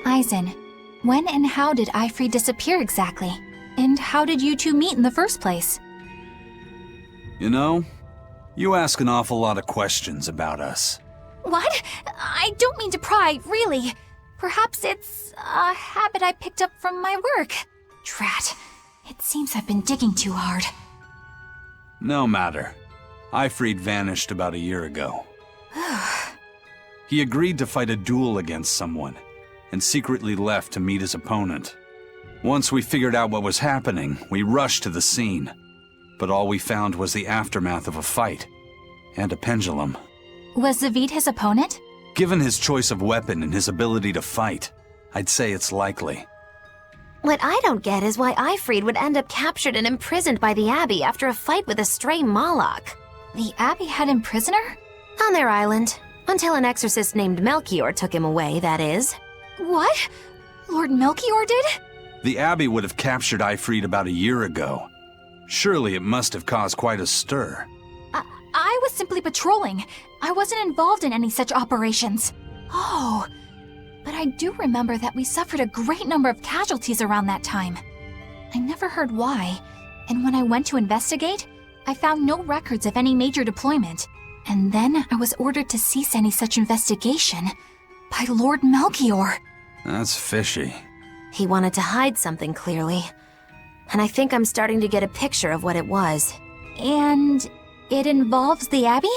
Eisen, when and how did Eifried disappear exactly? And how did you two meet in the first place? You know, you ask an awful lot of questions about us. What? I don't mean to pry, really. Perhaps it's a habit I picked up from my work. Drat. It seems I've been digging too hard. No matter. Eifried vanished about a year ago. He agreed to fight a duel against someone, and secretly left to meet his opponent. Once we figured out what was happening, we rushed to the scene. But all we found was the aftermath of a fight, and a pendulum. Was Zavid his opponent? Given his choice of weapon and his ability to fight, I'd say it's likely. What I don't get is why Eifried would end up captured and imprisoned by the Abbey after a fight with a stray Moloch. The Abbey had him prisoner? On their island. Until an exorcist named Melchior took him away, that is. What? Lord Melchior did? The Abbey would have captured Eifried about a year ago. Surely it must have caused quite a stir. I was simply patrolling. I wasn't involved in any such operations. Oh, but I do remember that we suffered a great number of casualties around that time. I never heard why, and when I went to investigate, I found no records of any major deployment. And then I was ordered to cease any such investigation by Lord Melchior. That's fishy. He wanted to hide something, clearly. And I think I'm starting to get a picture of what it was. And it involves the Abbey?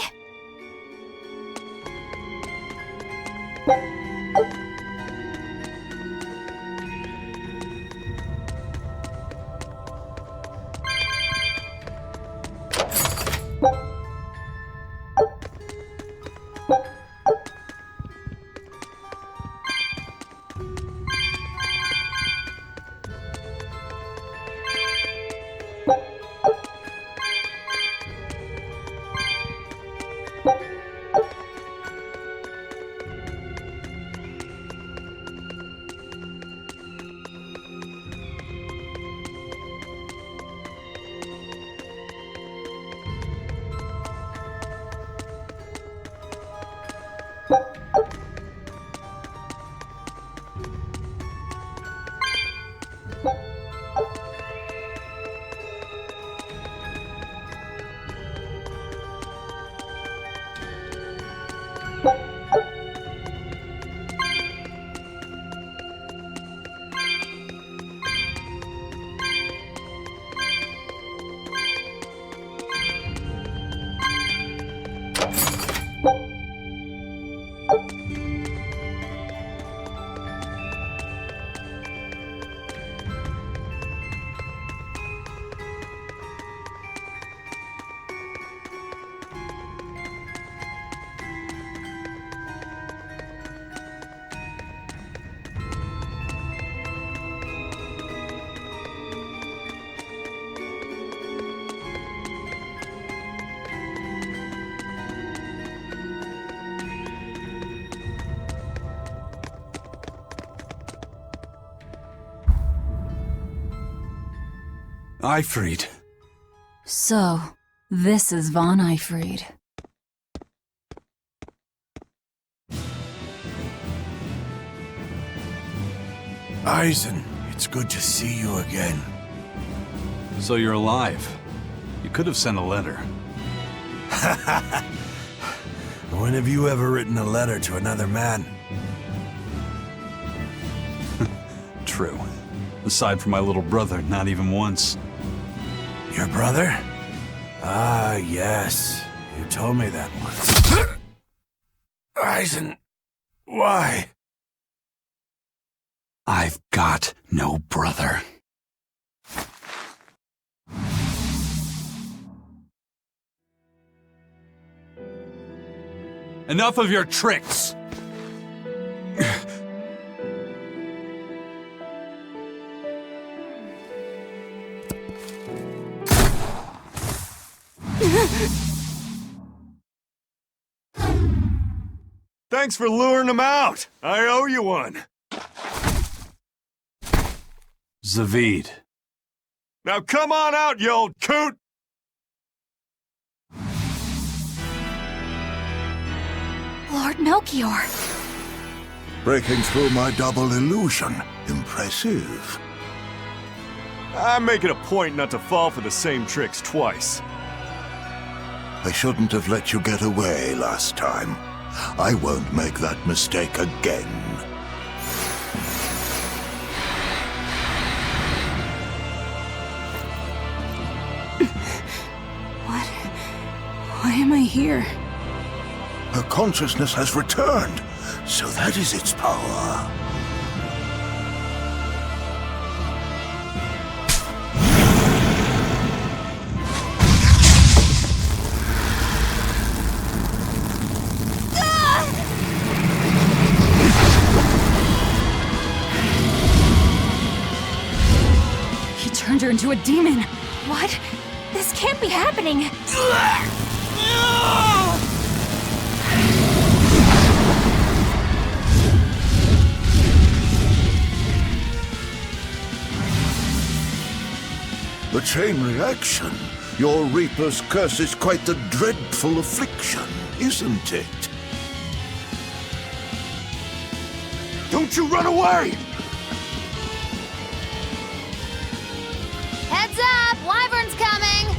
Eifried. So, this is von Eifried. Eisen, it's good to see you again. So you're alive. You could have sent a letter. When have you ever written a letter to another man? True. Aside from my little brother, not even once. Your brother? Ah, yes. You told me that once. Eisen, why? I've got no brother. Enough of your tricks! Thanks for luring him out. I owe you one. Zavid. Now come on out, you old coot! Lord Melchior. Breaking through my double illusion. Impressive. I make it a point not to fall for the same tricks twice. I shouldn't have let you get away last time. I won't make that mistake again. Why am I here? Her consciousness has returned, so that is its power. He turned her into a demon. What? This can't be happening. The chain reaction. Your Reaper's curse is quite the dreadful affliction, isn't it? Don't you run away! Heads up! Wyvern's coming!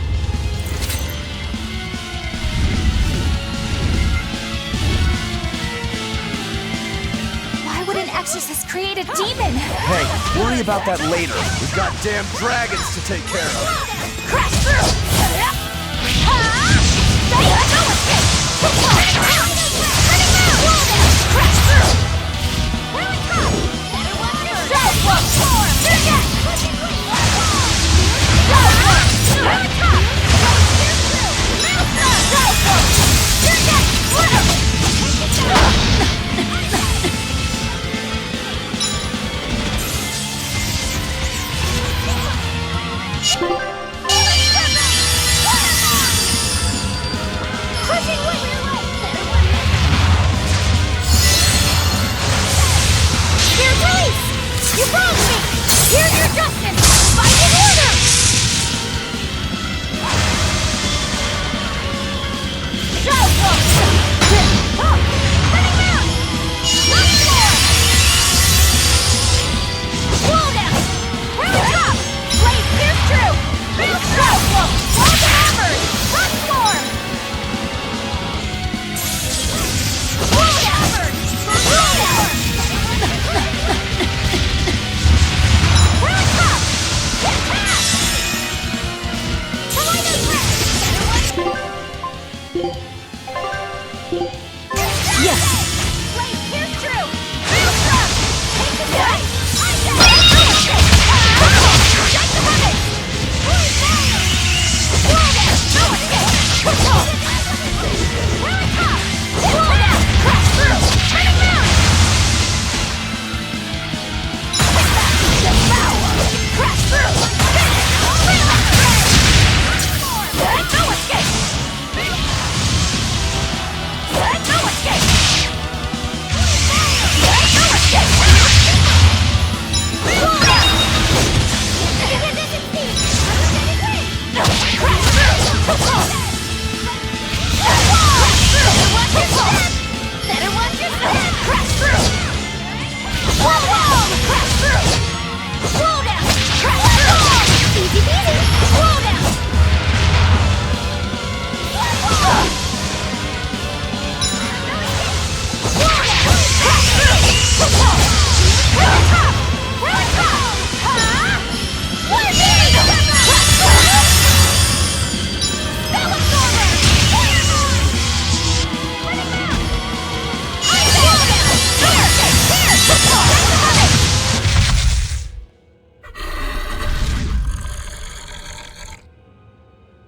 Why would an exorcist create a demon? Hey, worry about that later. We've got damn dragons to take care of. Crash through! Crash through! You broke me! Here's your justice! Fight in order! Running round! Once more! Wall down! Round up! Blade pierce true! Real stroke! Wall to hammers! Transform! Wall down! Wall down!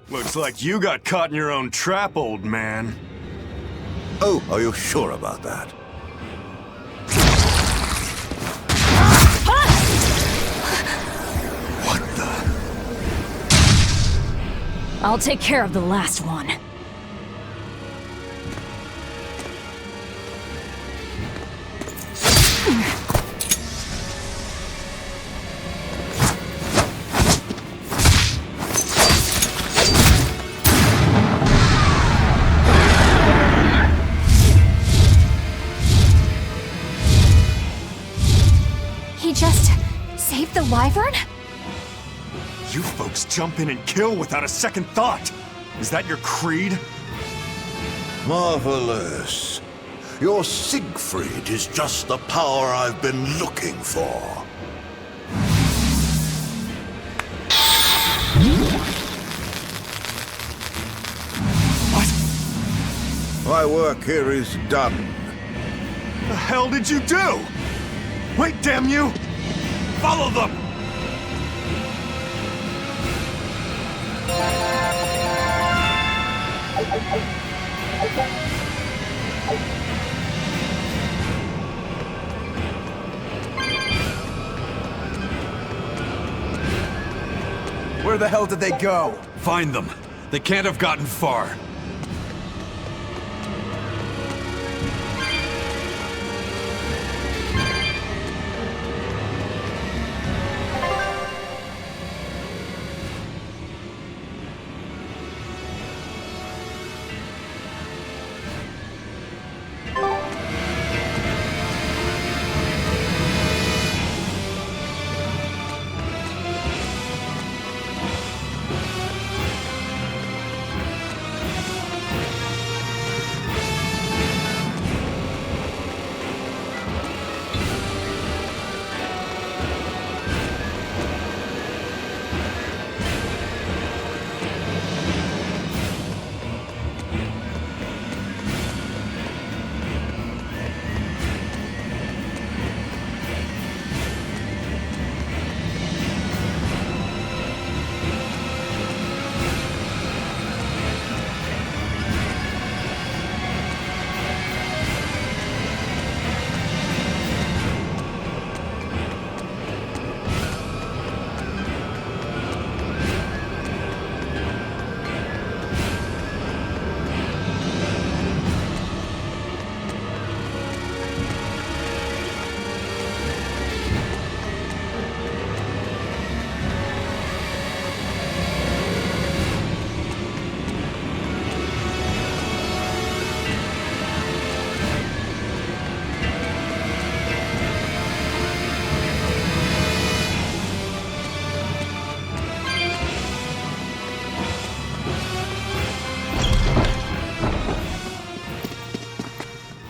Looks like you got caught in your own trap, old man. Oh, are you sure about that? What the? I'll take care of the last one. He just saved the Wyvern? You folks jump in and kill without a second thought. Is that your creed? Marvelous. Your Siegfried is just the power I've been looking for. What? My work here is done. The hell did you do? Wait, damn you! Follow them! Where the hell did they go? Find them. They can't have gotten far.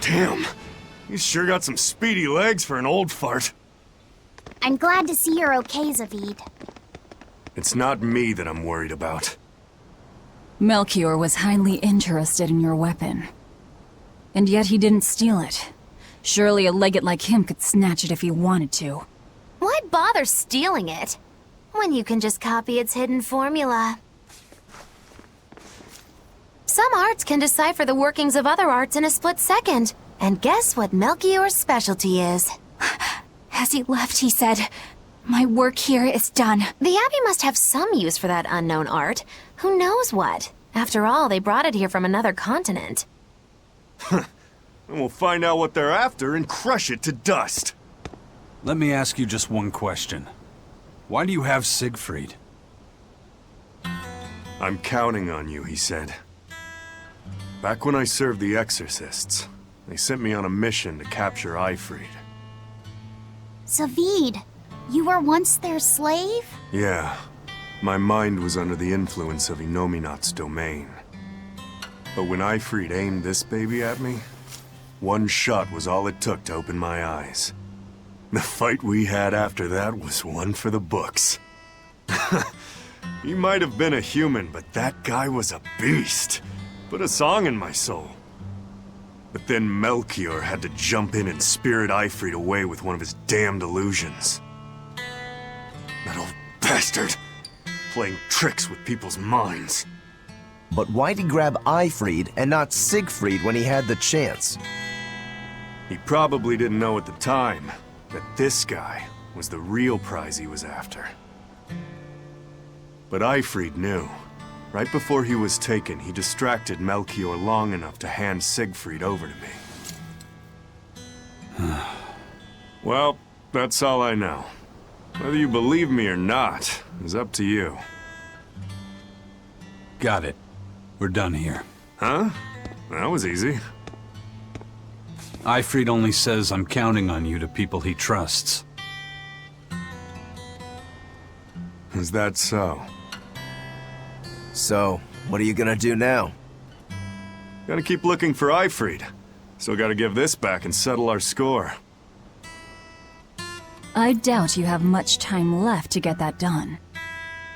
Damn. He's sure got some speedy legs for an old fart. I'm glad to see you're okay, Zavid. It's not me that I'm worried about. Melchior was highly interested in your weapon. And yet he didn't steal it. Surely a legate like him could snatch it if he wanted to. Why bother stealing it? When you can just copy its hidden formula. Some arts can decipher the workings of other arts in a split second. And guess what Melchior's specialty is? As he left, he said, "My work here is done." The Abbey must have some use for that unknown art. Who knows what? After all, they brought it here from another continent. And we'll find out what they're after and crush it to dust. Let me ask you just one question. Why do you have Siegfried? I'm counting on you, he said. Back when I served the Exorcists, they sent me on a mission to capture Eifried. Zavid, you were once their slave? Yeah. My mind was under the influence of Inominat's domain. But when Eifried aimed this baby at me, one shot was all it took to open my eyes. The fight we had after that was one for the books. He might have been a human, but that guy was a beast. Put a song in my soul. But then Melchior had to jump in and spirit Eifried away with one of his damned illusions. That old bastard! Playing tricks with people's minds. But why'd he grab Eifried and not Siegfried when he had the chance? He probably didn't know at the time that this guy was the real prize he was after. But Eifried knew. Right before he was taken, he distracted Melchior long enough to hand Siegfried over to me. Well, that's all I know. Whether you believe me or not is up to you. Got it. We're done here. Huh? That was easy. Eifried only says I'm counting on you to people he trusts. Is that so? So, what are you gonna do now? Gotta keep looking for Ifrid. Still gotta give this back and settle our score. I doubt you have much time left to get that done.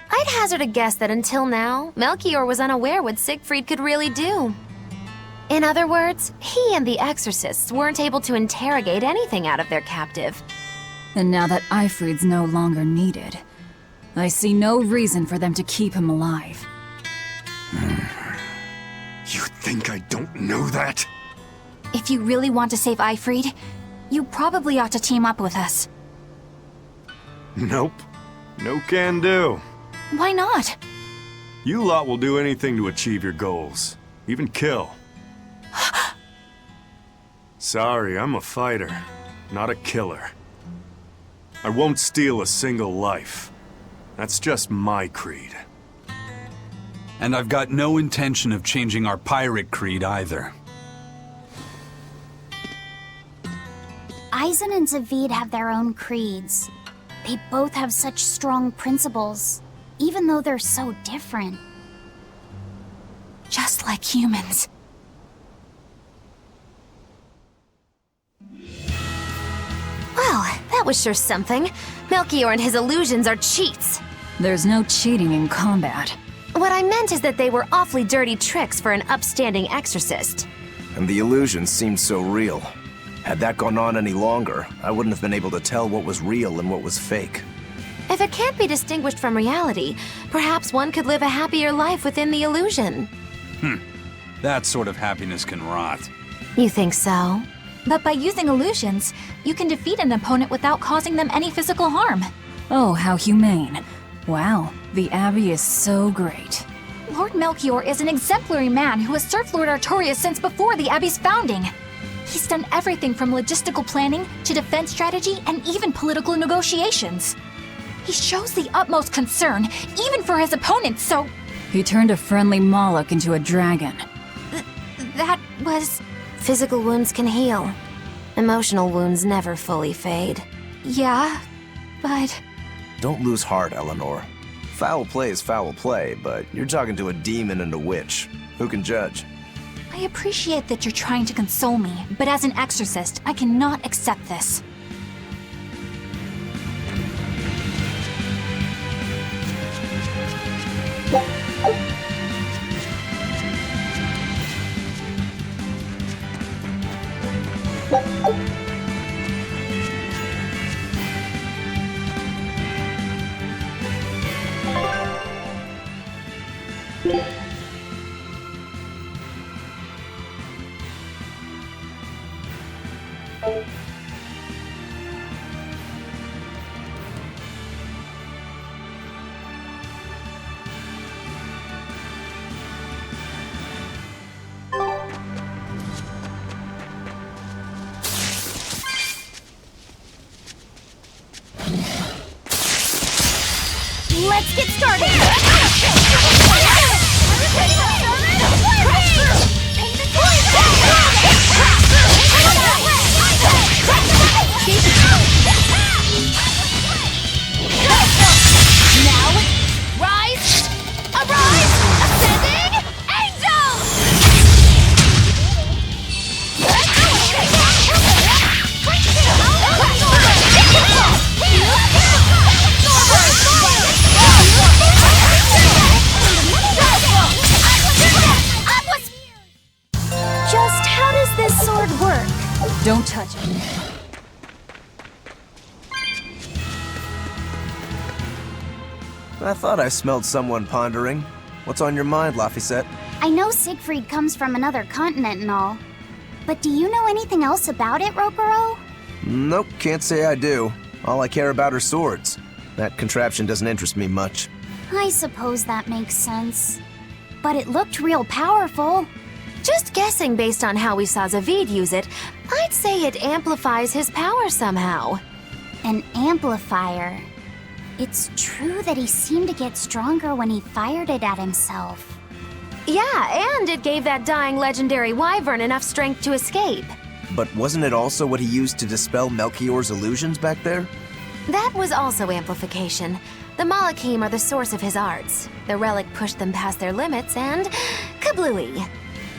I'd hazard a guess that until now, Melchior was unaware what Siegfried could really do. In other words, he and the exorcists weren't able to interrogate anything out of their captive. And now that Ifrid's no longer needed, I see no reason for them to keep him alive. You think I don't know that? If you really want to save Ifrid, you probably ought to team up with us. Nope. No can do. Why not? You lot will do anything to achieve your goals. Even kill. Sorry, I'm a fighter, not a killer. I won't steal a single life. That's just my creed. And I've got no intention of changing our pirate creed either. Eisen and Zavid have their own creeds. They both have such strong principles, even though they're so different. Just like humans. Well, that was sure something. Melchior and his illusions are cheats. There's no cheating in combat. What I meant is that they were awfully dirty tricks for an upstanding exorcist. And the illusions seemed so real. Had that gone on any longer, I wouldn't have been able to tell what was real and what was fake. If it can't be distinguished from reality, perhaps one could live a happier life within the illusion. That sort of happiness can rot. You think so? But by using illusions, you can defeat an opponent without causing them any physical harm. Oh, how humane. Wow, the Abbey is so great. Lord Melchior is an exemplary man who has served Lord Artorias since before the Abbey's founding. He's done everything from logistical planning to defense strategy and even political negotiations. He shows the utmost concern, even for his opponents, so He turned a friendly Moloch into a dragon. that was... Physical wounds can heal. Emotional wounds never fully fade. yeah, but... Don't lose heart, Eleanor. Foul play is foul play, but you're talking to a demon and a witch. Who can judge? I appreciate that you're trying to console me, but as an exorcist, I cannot accept this. Let's get started! Now, rise! Arise! Ascending! Just how does this sword work? Don't touch it. I thought I smelled someone pondering. What's on your mind, Laphicet? I know Siegfried comes from another continent and all, but do you know anything else about it, Rokuro? Nope, can't say I do. All I care about are swords. That contraption doesn't interest me much. I suppose that makes sense. But it looked real powerful. Just guessing based on how we saw Zavid use it, I'd say it amplifies his power somehow. An amplifier. It's true that he seemed to get stronger when he fired it at himself. Yeah, and it gave that dying legendary wyvern enough strength to escape. But wasn't it also what he used to dispel Melchior's illusions back there? That was also amplification. The Malachim are the source of his arts. The relic pushed them past their limits and... kablooey.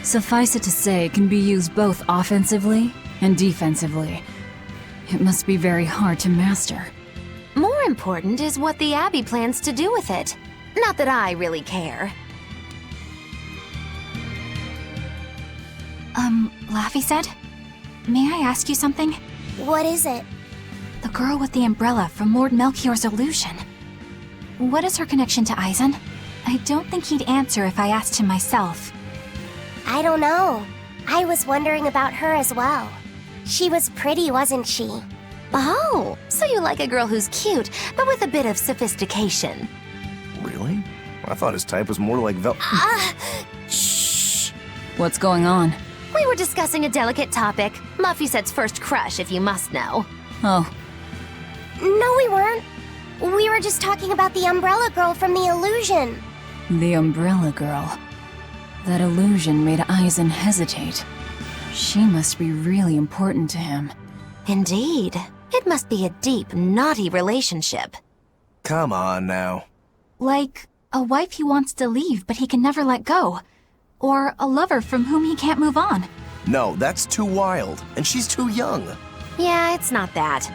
Suffice it to say, it can be used both offensively and defensively. It must be very hard to master. More important is what the Abbey plans to do with it. Not that I really care. Laffy said? May I ask you something? What is it? The girl with the umbrella from Lord Melchior's illusion. What is her connection to Eisen? I don't think he'd answer if I asked him myself. I don't know. I was wondering about her as well. She was pretty, wasn't she? Oh, so you like a girl who's cute, but with a bit of sophistication. Really? I thought his type was more like Shh. What's going on? We were discussing a delicate topic. Laphicette's first crush, if you must know. Oh, No, we weren't. We were just talking about the umbrella girl from the illusion. the umbrella girl. That illusion made Eisen hesitate. She must be really important to him. Indeed. It must be a deep, naughty relationship. Come on now. Like a wife he wants to leave but he can never let go. Or a lover from whom he can't move on. No, that's too wild, and she's too young. Yeah, it's not that.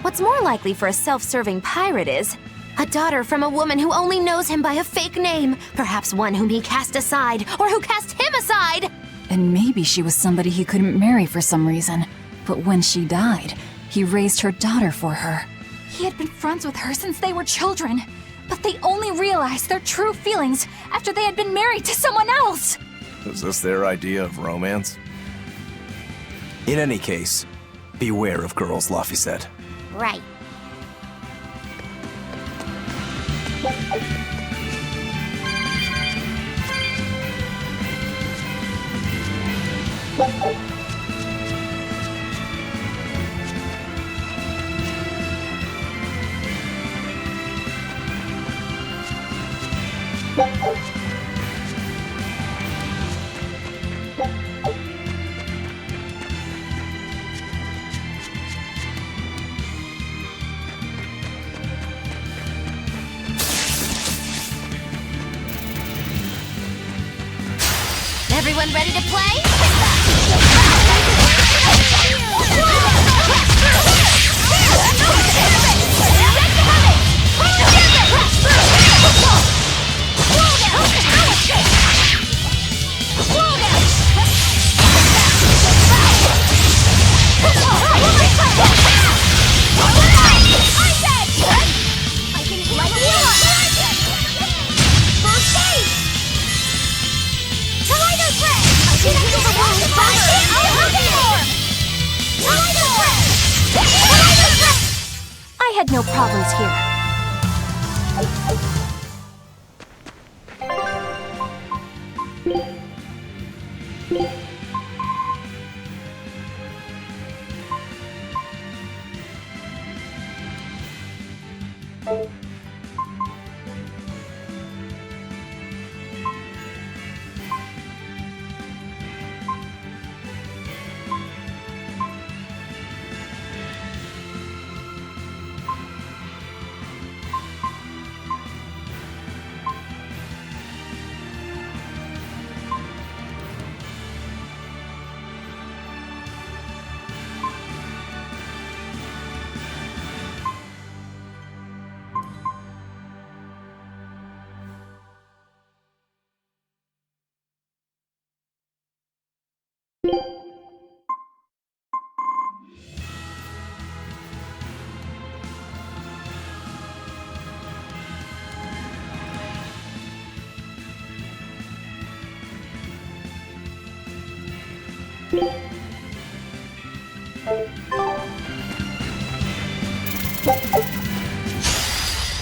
What's more likely for a self-serving pirate is a daughter from a woman who only knows him by a fake name, perhaps one whom he cast aside, or who cast him aside! And maybe she was somebody he couldn't marry for some reason. But when she died, he raised her daughter for her. He had been friends with her since they were children, but they only realized their true feelings after they had been married to someone else. Is this their idea of romance? In any case, beware of girls, Laphicette. Right. Everyone ready to play? I had no problems here.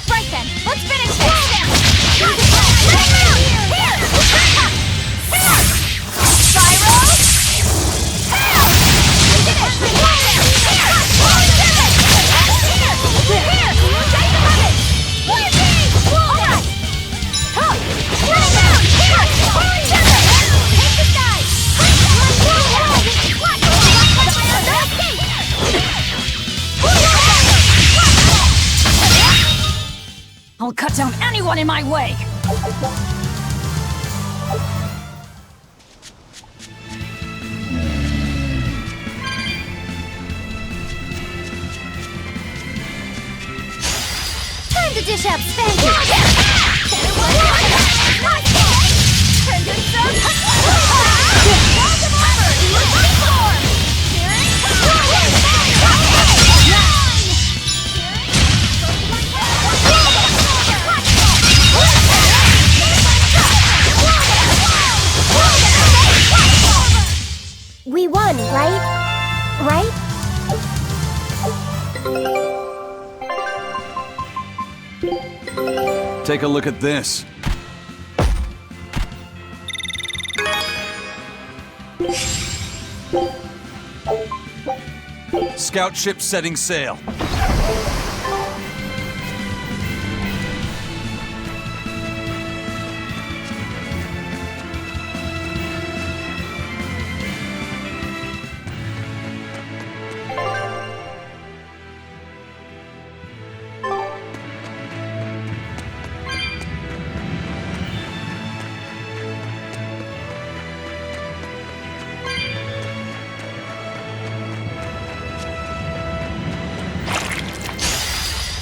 Right then, let's finish this! I'll cut down anyone in my way! Time to dish out spanking! We won, right? Right? Take a look at this. Scout ship setting sail.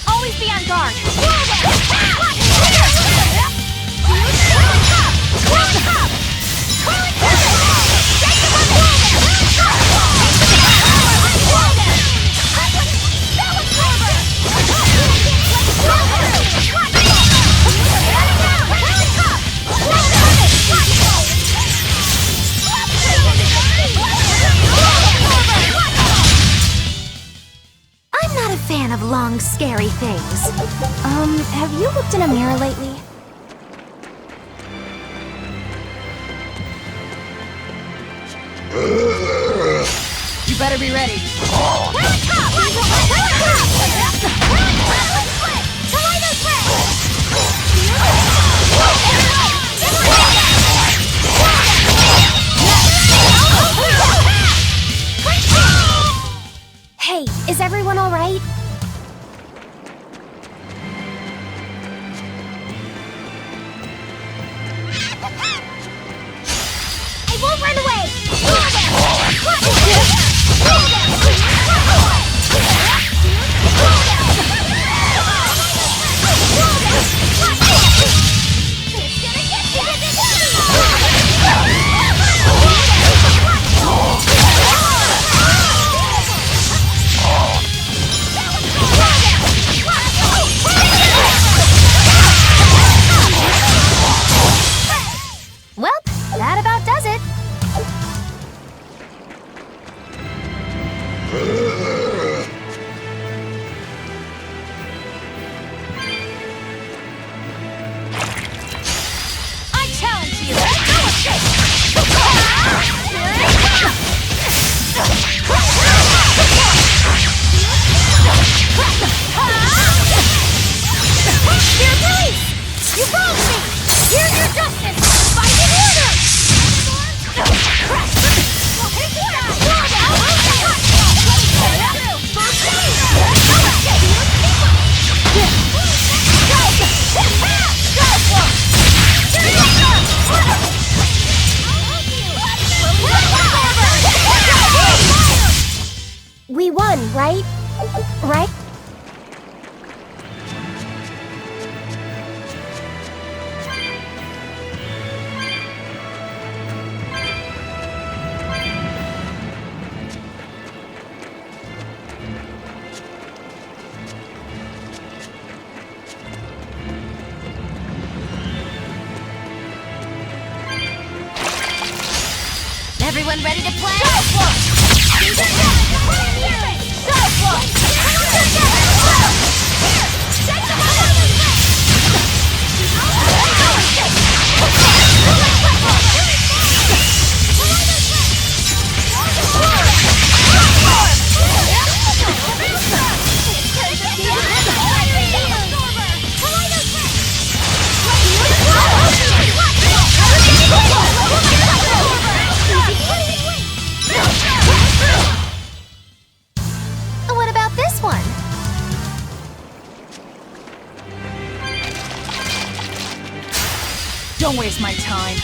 Always be on guard. I'm not a fan of long, scary things. Have you looked in a mirror lately? You better be ready. Hey, is everyone all right? I won't run away! Well, that about does it. I challenge you! Fear police! You wronged me! Here's your justice! Fight in order! We won, right? Right? Everyone ready to play? What about this Don't waste my time.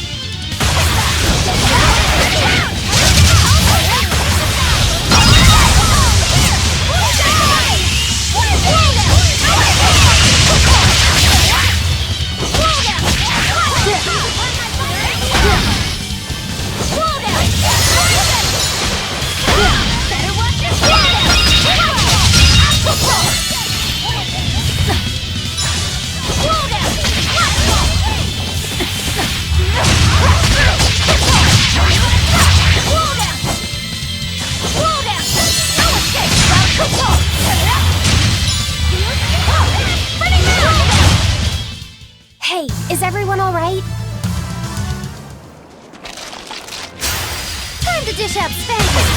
Hey, is everyone alright? Time to dish out spanking.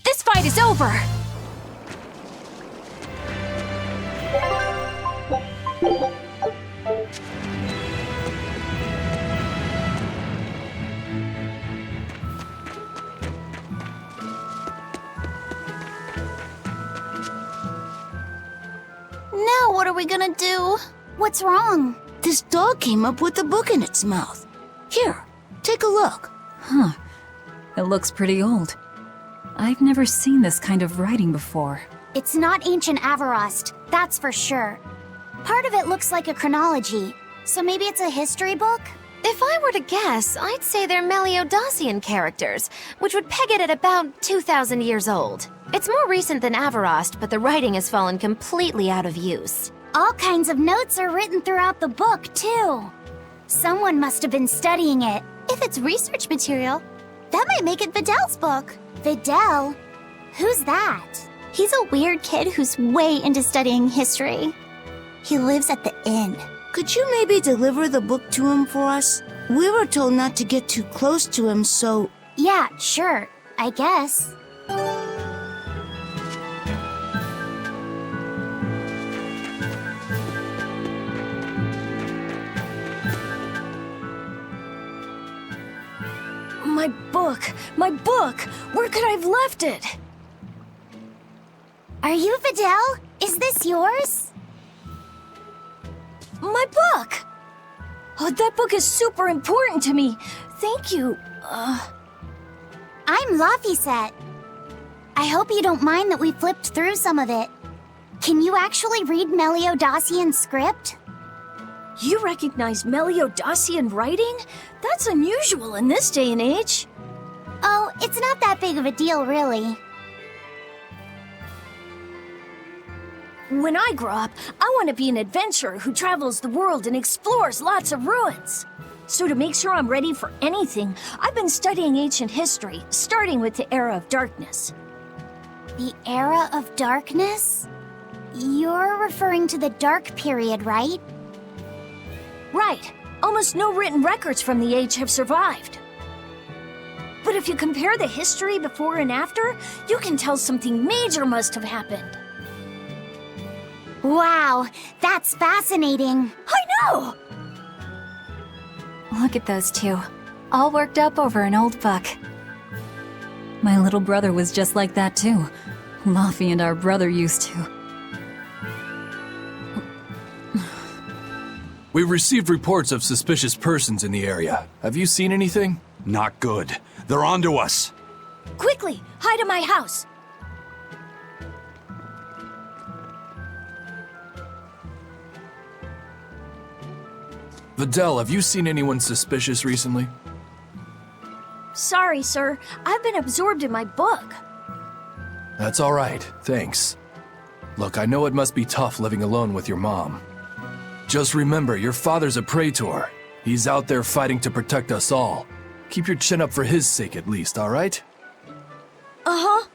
This fight is over! Now what are we gonna do? What's wrong? This dog came up with a book in its mouth. Here, take a look. Huh. It looks pretty old. I've never seen this kind of writing before. It's not ancient Avarost, that's for sure. Part of it looks like a chronology, so maybe it's a history book? If I were to guess, I'd say they're Meliodosian characters, which would peg it at about 2,000 years old. It's more recent than Avarost, but the writing has fallen completely out of use. All kinds of notes are written throughout the book, too. Someone must have been studying it. If it's research material, that might make it Videl's book. Videl? Who's that? He's a weird kid who's way into studying history. He lives at the inn. Could you maybe deliver the book to him for us? We were told not to get too close to him, so... Yeah, sure. I guess. My book! My book! Where could I have left it? Are you Videl? Is this yours? My book! Oh, that book is super important to me. Thank you. I'm Laphicet. I hope you don't mind that we flipped through some of it. Can you actually read Meliodosian script? You recognize Meliodosian writing? That's unusual in this day and age. Oh, it's not that big of a deal, really. When I grow up, I want to be an adventurer who travels the world and explores lots of ruins. So to make sure I'm ready for anything, I've been studying ancient history, starting with the Era of Darkness. The Era of Darkness? You're referring to the Dark Period, right? Right. Almost no written records from the age have survived. But if you compare the history before and after, you can tell something major must have happened. Wow, that's fascinating. I know! Look at those two, all worked up over an old book. My little brother was just like that too. Laffy and our brother used to. We've received reports of suspicious persons in the area. Have you seen anything? Not good. They're onto us. Quickly, hide in my house. Videl, have you seen anyone suspicious recently? Sorry, sir. I've been absorbed in my book. That's all right, thanks. Look, I know it must be tough living alone with your mom. Just remember, your father's a praetor. He's out there fighting to protect us all. Keep your chin up for his sake at least, all right? Uh-huh.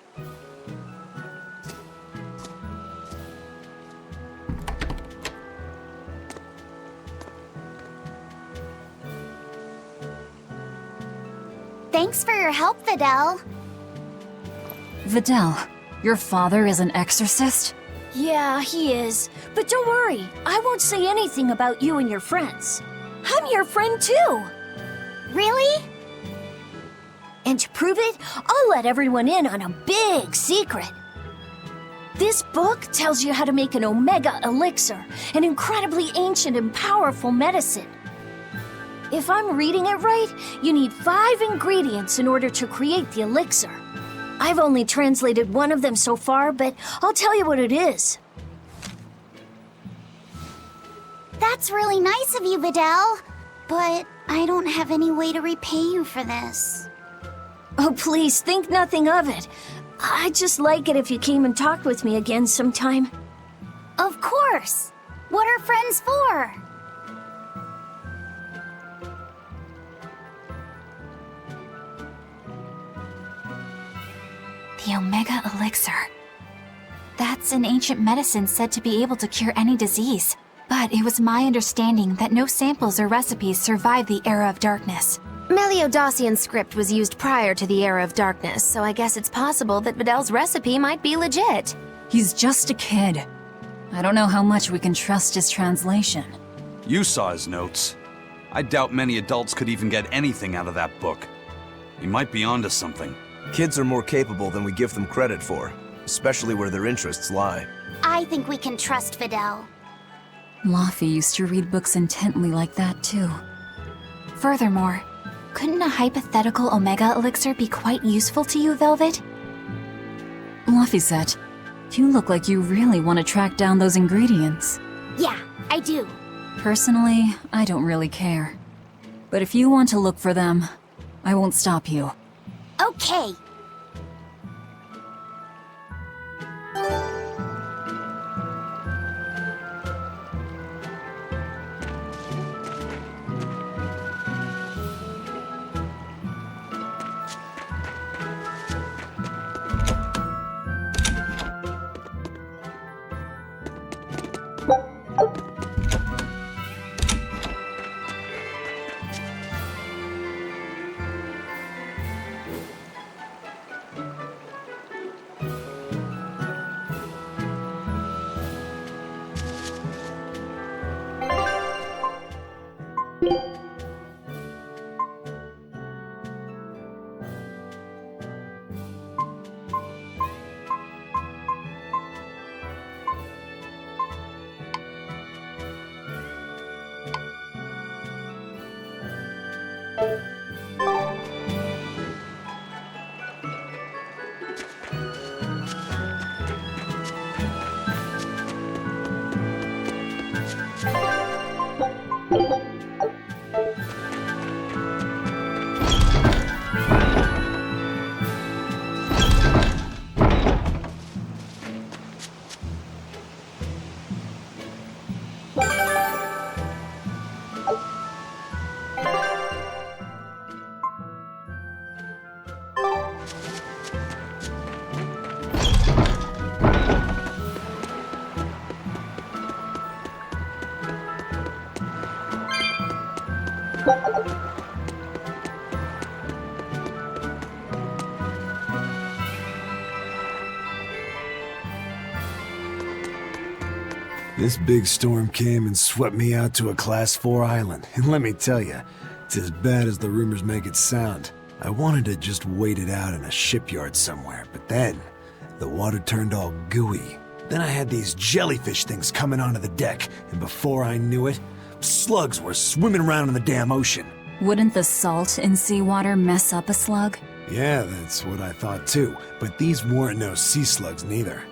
Thanks for your help, Videl. Videl, your father is an exorcist? Yeah, he is. But don't worry, I won't say anything about you and your friends. I'm your friend too. Really? And to prove it, I'll let everyone in on a big secret. This book tells you how to make an Omega Elixir, an incredibly ancient and powerful medicine. If I'm reading it right, you need 5 ingredients in order to create the elixir. I've only translated one of them so far, but I'll tell you what it is. That's really nice of you, Videl. But I don't have any way to repay you for this. Oh, please, think nothing of it. I'd just like it if you came and talked with me again sometime. Of course! What are friends for? The Omega Elixir. That's an ancient medicine said to be able to cure any disease. But it was my understanding that no samples or recipes survived the Era of Darkness. Meliodosian script was used prior to the Era of Darkness, so I guess it's possible that Videl's recipe might be legit. He's just a kid. I don't know how much we can trust his translation. You saw his notes. I doubt many adults could even get anything out of that book. He might be onto something. Kids are more capable than we give them credit for, especially where their interests lie. I think we can trust Videl. Laffy used to read books intently like that, too. Furthermore, couldn't a hypothetical Omega Elixir be quite useful to you, Velvet? Laffy-set, you look like you really want to track down those ingredients. Yeah, I do. Personally, I don't really care. But if you want to look for them, I won't stop you. Okay. This big storm came and swept me out to a Class 4 island, and let me tell you, it's as bad as the rumors make it sound. I wanted to just wait it out in a shipyard somewhere, but then the water turned all gooey. Then I had these jellyfish things coming onto the deck, and before I knew it, slugs were swimming around in the damn ocean. Wouldn't the salt in seawater mess up a slug? Yeah, that's what I thought too, but these weren't no sea slugs neither.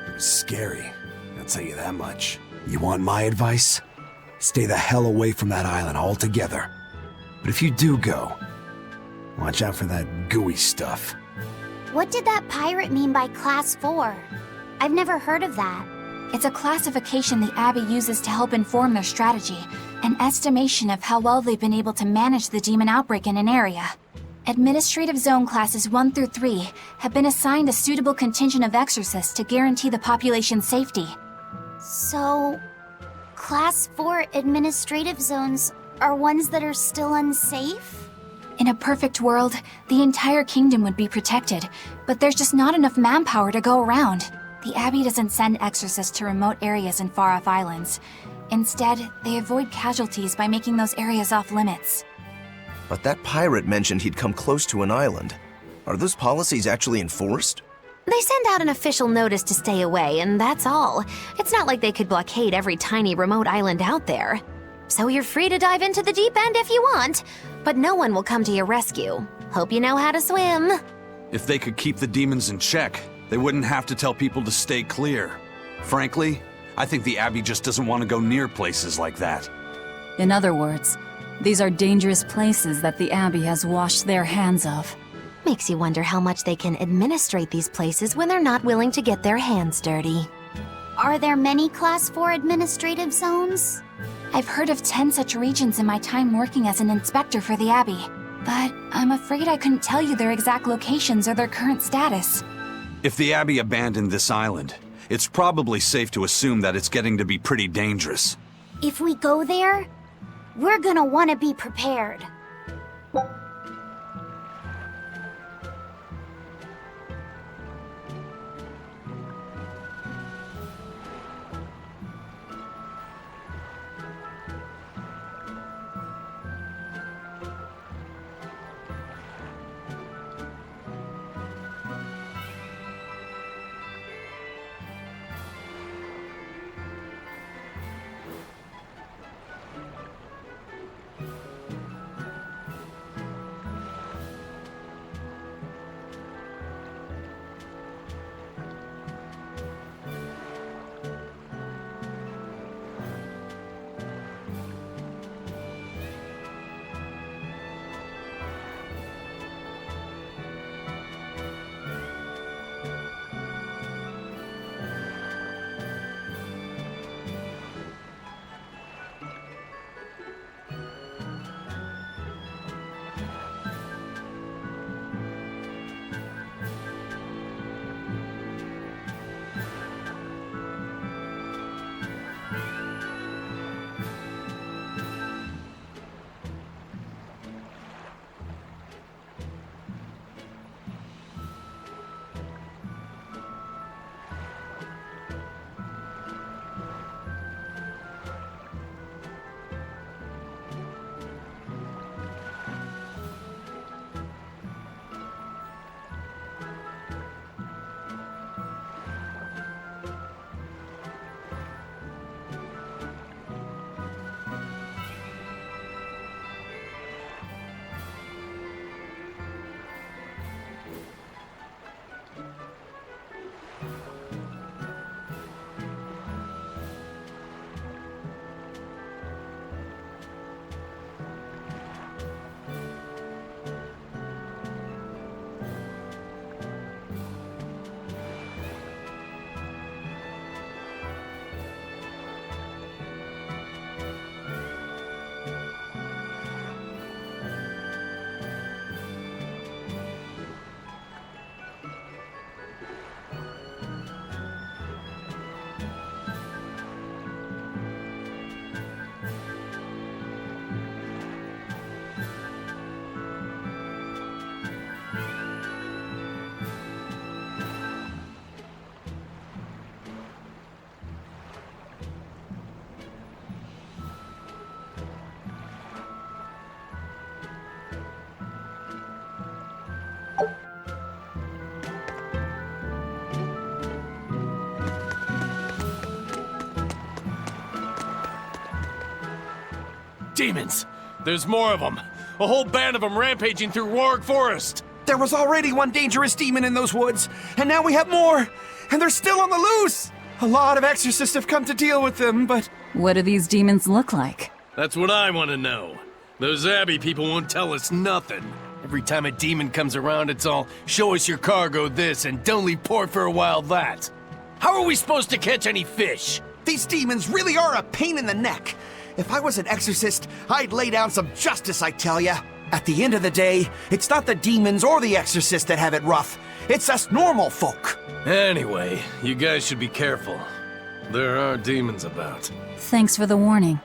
It was scary, I'll tell you that much. You want my advice? Stay the hell away from that island altogether. But if you do go, watch out for that gooey stuff. What did that pirate mean by Class 4? I've never heard of that. It's a classification the Abbey uses to help inform their strategy, an estimation of how well they've been able to manage the demon outbreak in an area. Administrative Zone Classes 1 through 3 have been assigned a suitable contingent of exorcists to guarantee the population's safety. So, Class 4 administrative zones are ones that are still unsafe? In a perfect world, the entire kingdom would be protected, but there's just not enough manpower to go around. The Abbey doesn't send exorcists to remote areas and far-off islands. Instead, they avoid casualties by making those areas off-limits. But that pirate mentioned he'd come close to an island. Are those policies actually enforced? They send out an official notice to stay away, and that's all. It's not like they could blockade every tiny remote island out there. So you're free to dive into the deep end if you want, but no one will come to your rescue. Hope you know how to swim. If they could keep the demons in check, they wouldn't have to tell people to stay clear. Frankly, I think the Abbey just doesn't want to go near places like that. In other words, these are dangerous places that the Abbey has washed their hands of. Makes you wonder how much they can administrate these places when they're not willing to get their hands dirty. Are there many Class 4 administrative zones? I've heard of 10 such regions in my time working as an inspector for the Abbey, but I'm afraid I couldn't tell you their exact locations or their current status. If the Abbey abandoned this island, it's probably safe to assume that it's getting to be pretty dangerous. If we go there, we're gonna want to be prepared. Demons! There's more of them! A whole band of them rampaging through Warg Forest! There was already one dangerous demon in those woods, and now we have more! And they're still on the loose! A lot of exorcists have come to deal with them, but... What do these demons look like? That's what I want to know. Those Abbey people won't tell us nothing. Every time a demon comes around, it's all, show us your cargo this, and don't leave port for a while that. How are we supposed to catch any fish? These demons really are a pain in the neck. If I was an exorcist, I'd lay down some justice, I tell ya. At the end of the day, it's not the demons or the exorcists that have it rough. It's us normal folk. Anyway, you guys should be careful. There are demons about. Thanks for the warning.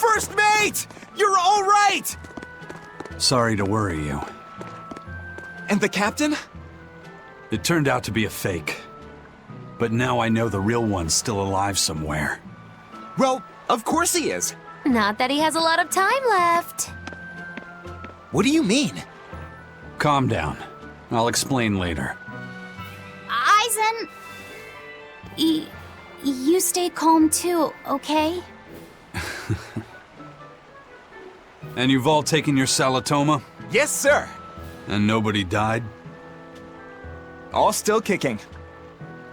First mate! You're all right! Sorry to worry you. And the captain? It turned out to be a fake. But now I know the real one's still alive somewhere. Well, of course he is. Not that he has a lot of time left. What do you mean? Calm down. I'll explain later. Aizen... You stay calm too, okay? And you've all taken your Salatoma? Yes, sir. And nobody died? All still kicking.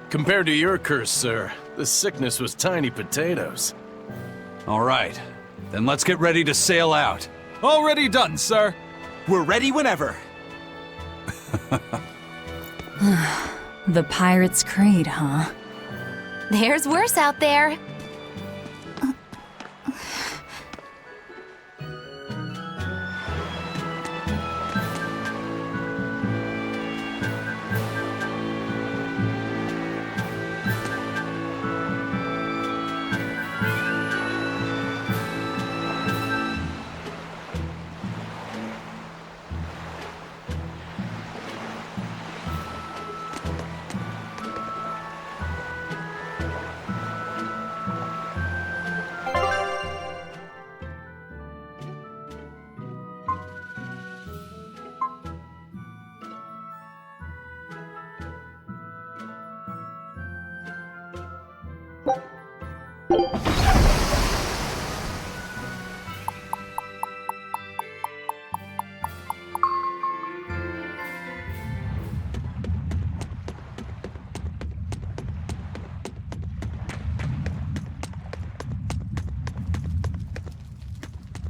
Compared to your curse, sir, the sickness was tiny potatoes. All right. Then let's get ready to sail out. Already done, sir. We're ready whenever. The Pirate's Creed, huh? There's worse out there.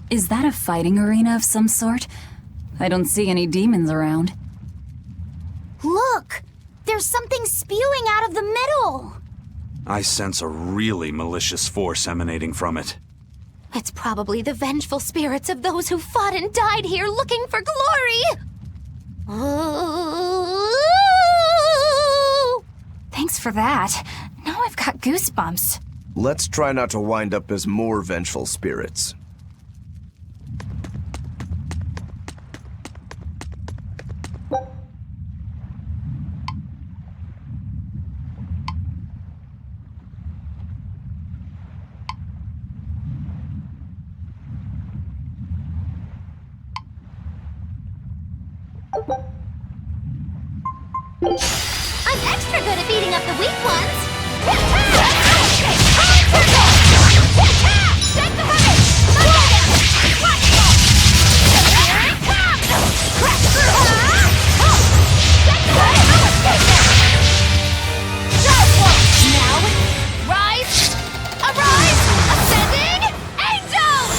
Is that a fighting arena of some sort? I don't see any demons around. Look! There's something spewing out of the middle! I sense a really malicious force emanating from it. It's probably the vengeful spirits of those who fought and died here looking for glory! Thanks for that. Now I've got goosebumps. Let's try not to wind up as more vengeful spirits. I'm extra good at beating up the weak ones! Now, rise! Arise! Ascending angels!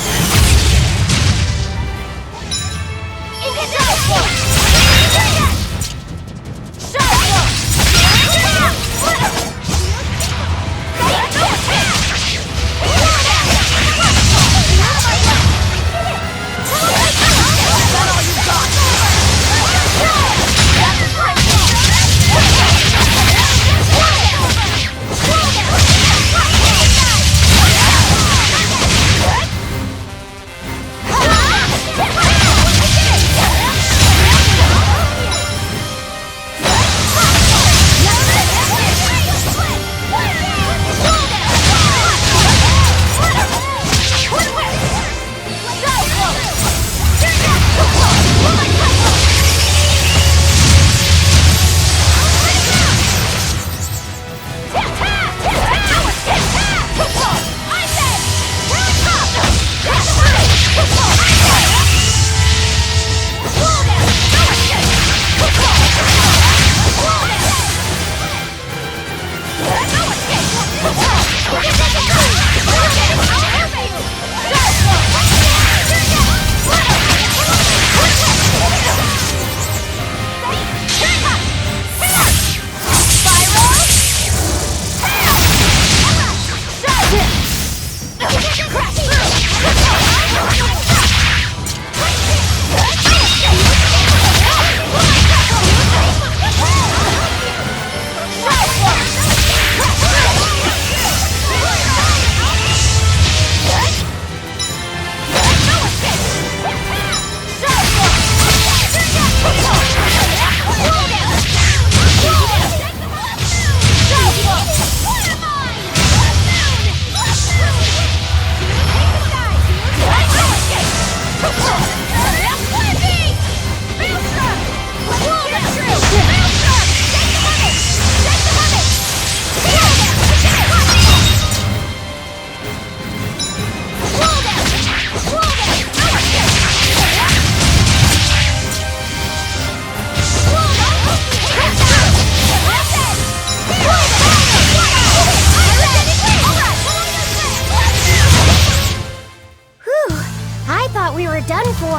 we were done for.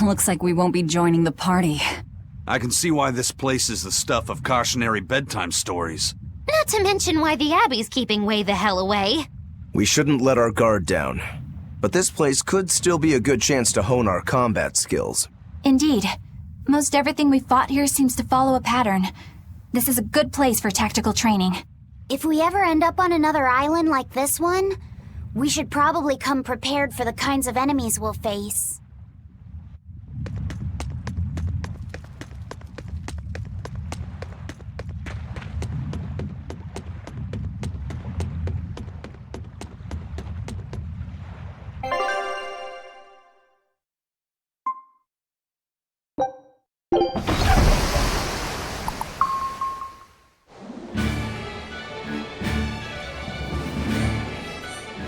Looks like we won't be joining the party. I can see why this place is the stuff of cautionary bedtime stories. Not to mention why the Abbey's keeping way the hell away. We shouldn't let our guard down. But this place could still be a good chance to hone our combat skills. Indeed. Most everything we fought here seems to follow a pattern. This is a good place for tactical training. If we ever end up on another island like this one, we should probably come prepared for the kinds of enemies we'll face.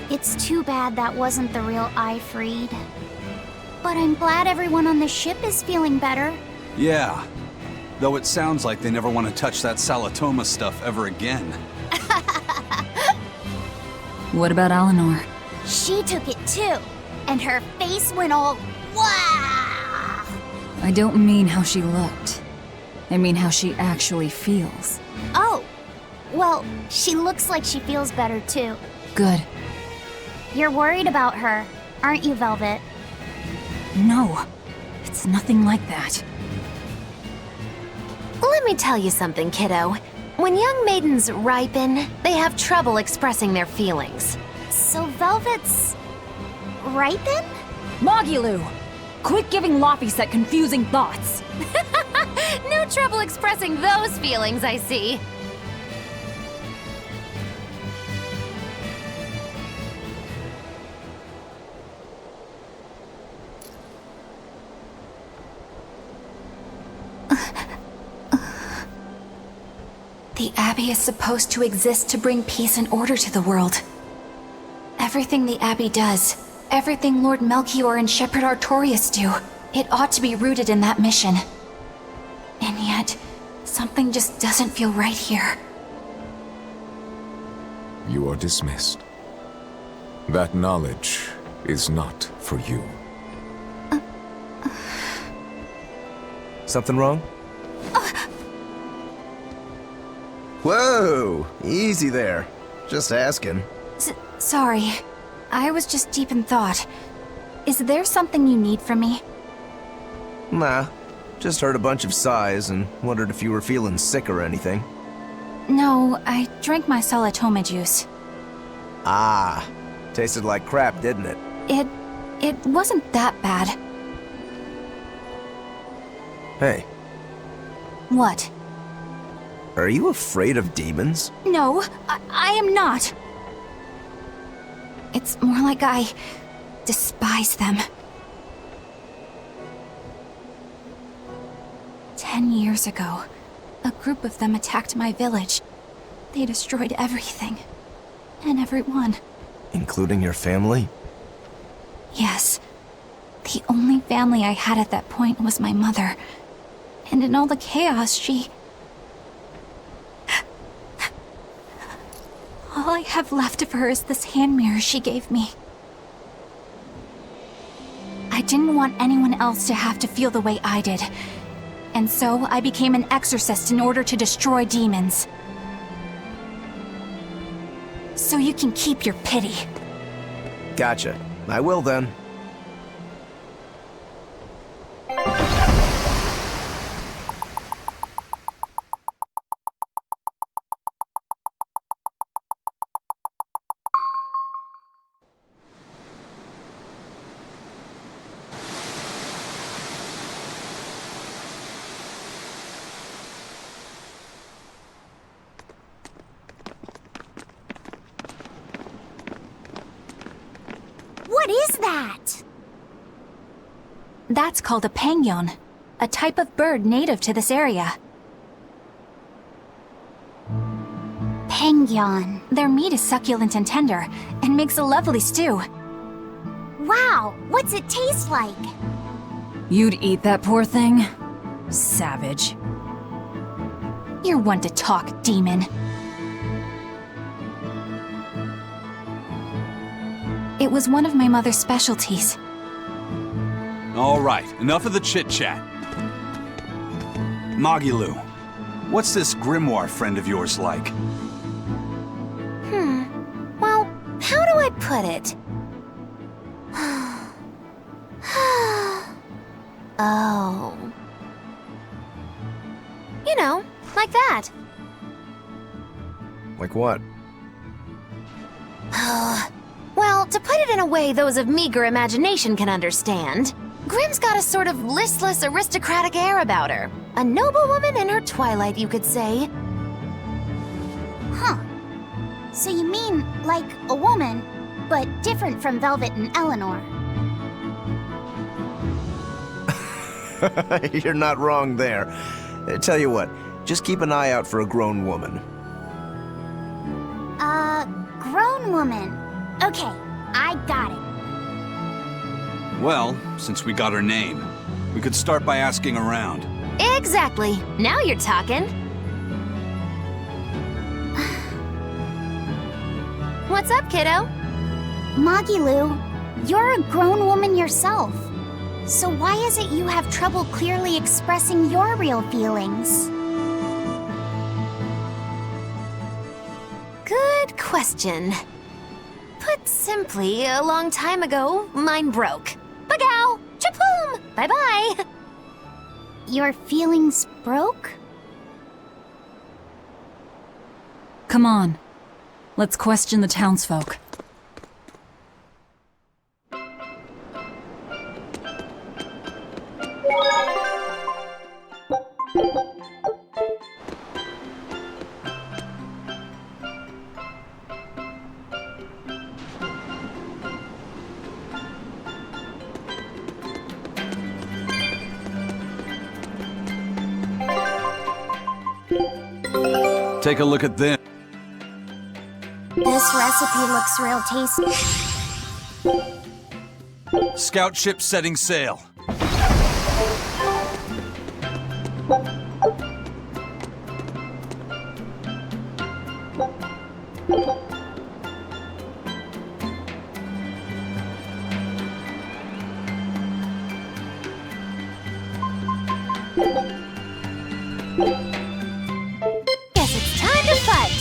It's too bad that wasn't the real Ifreed. But I'm glad everyone on the ship is feeling better. Yeah. Though it sounds like they never want to touch that Salatoma stuff ever again. What about Eleanor? She took it too, and her face went all wow. I don't mean how she looked. I mean how she actually feels. Oh, well, she looks like she feels better too. Good. You're worried about her, aren't you, Velvet? No, it's nothing like that. Let me tell you something, kiddo. When young maidens ripen, they have trouble expressing their feelings. So Velvet's ripen? Mogilu! Quit giving Laphicet confusing thoughts! No trouble expressing those feelings, I see. The Abbey is supposed to exist to bring peace and order to the world. Everything the Abbey does, everything Lord Melchior and Shepherd Artorius do, it ought to be rooted in that mission. And yet, something just doesn't feel right here. You are dismissed. That knowledge is not for you. Something wrong? Whoa! Easy there. Just asking. Sorry. I was just deep in thought. Is there something you need from me? Nah. Just heard a bunch of sighs and wondered if you were feeling sick or anything. No, I drank my Salatoma juice. Ah. Tasted like crap, didn't it? It wasn't that bad. Hey. What? Are you afraid of demons? No, I am not. It's more like I despise them. 10 years ago, a group of them attacked my village. They destroyed everything. And everyone. Including your family? Yes. The only family I had at that point was my mother. And in all the chaos, she... All I have left of her is this hand mirror she gave me. I didn't want anyone else to have to feel the way I did. And so I became an exorcist in order to destroy demons. So you can keep your pity. Gotcha. I will then. What is that? That's called a pangyon, a type of bird native to this area. Pangyon. Their meat is succulent and tender, and makes a lovely stew. Wow, what's it taste like? You'd eat that poor thing? Savage. You're one to talk, demon. It was one of my mother's specialties. All right, enough of the chit-chat. Magilu, what's this grimoire friend of yours like? Well, how do I put it? Oh. You know, like that. Like what? Well, to put it in a way those of meager imagination can understand, Grimm's got a sort of listless, aristocratic air about her. A noble woman in her twilight, you could say. Huh. So you mean, like, a woman, but different from Velvet and Eleanor. You're not wrong there. Tell you what, just keep an eye out for a grown woman. Grown woman. Okay, I got it. Well, since we got her name, we could start by asking around. Exactly. Now you're talking. What's up, kiddo? Magilu, you're a grown woman yourself. So why is it you have trouble clearly expressing your real feelings? Good question. Put simply, a long time ago, mine broke. Bagow! Chapoom! Bye-bye! Your feelings broke? Come on. Let's question the townsfolk. Take a look at this. This recipe looks real tasty. Scout ship setting sail. Guess it's time to fight.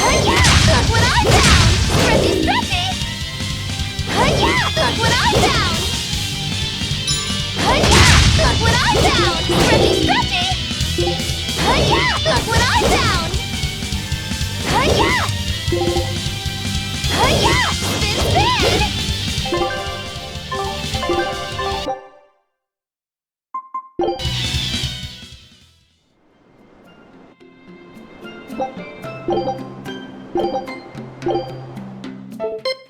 Hi-ya! Look what I found! Stretchy, stretchy! Hi-ya! Look what I found! Hi-ya! Look what I found! Stretchy, stretchy! Hi-ya! Look what I found! Hi-ya! Hi-ya! Spin, spin!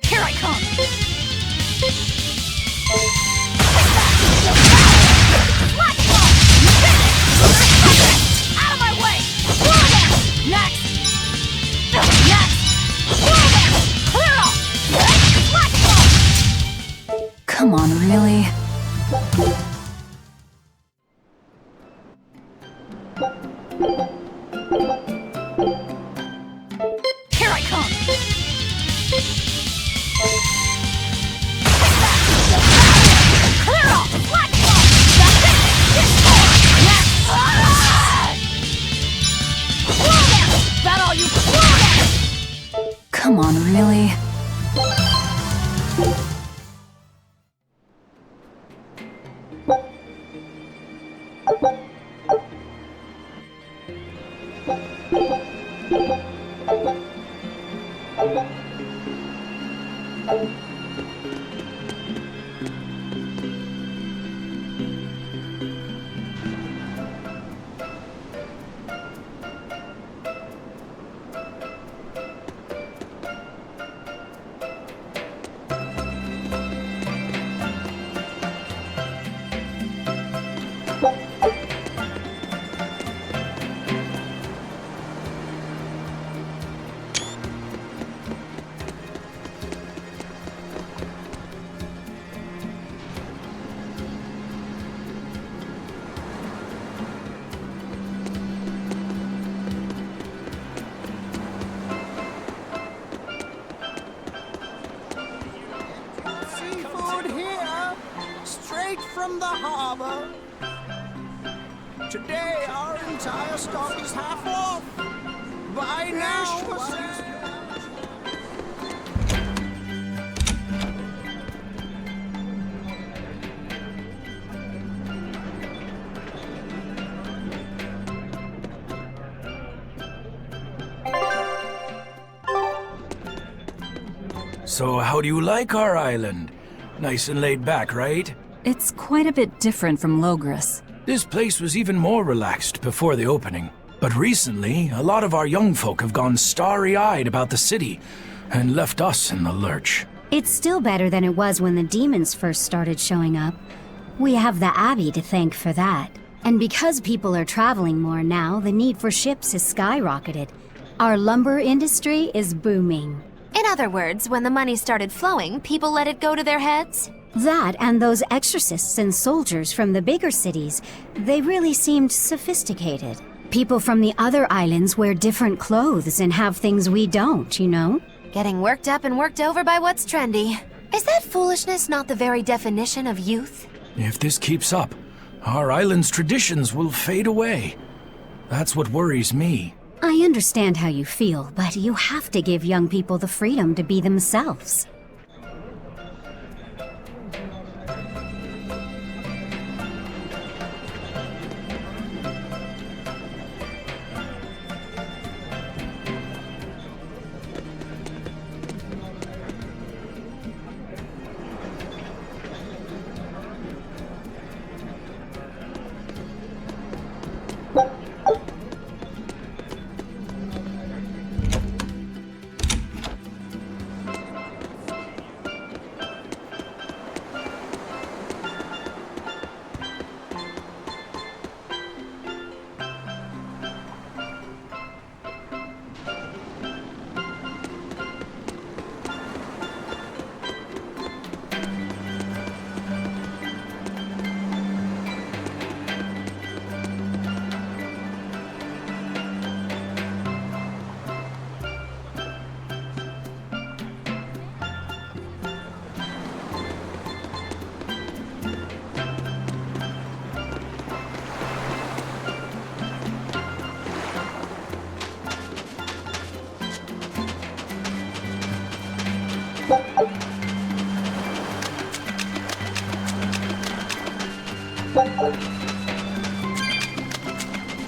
Here I come! Out of my way! Next! Next! Clear off! Come on, really? Here I come! Clear off! Black ball! That's it! Next! Whoa there! That all you... Whoa there! Come on, really? load here, straight from the harbor. Today, our entire stock is half off. Buy now. So how do you like our island? Nice and laid back, right? It's quite a bit different from Logris. This place was even more relaxed before the opening. But recently, a lot of our young folk have gone starry-eyed about the city and left us in the lurch. It's still better than it was when the demons first started showing up. We have the Abbey to thank for that. And because people are traveling more now, the need for ships has skyrocketed. Our lumber industry is booming. In other words, when the money started flowing, people let it go to their heads? That and those exorcists and soldiers from the bigger cities, they really seemed sophisticated. People from the other islands wear different clothes and have things we don't, you know? Getting worked up and worked over by what's trendy. Is that foolishness not the very definition of youth? If this keeps up, our island's traditions will fade away. That's what worries me. I understand how you feel, but you have to give young people the freedom to be themselves.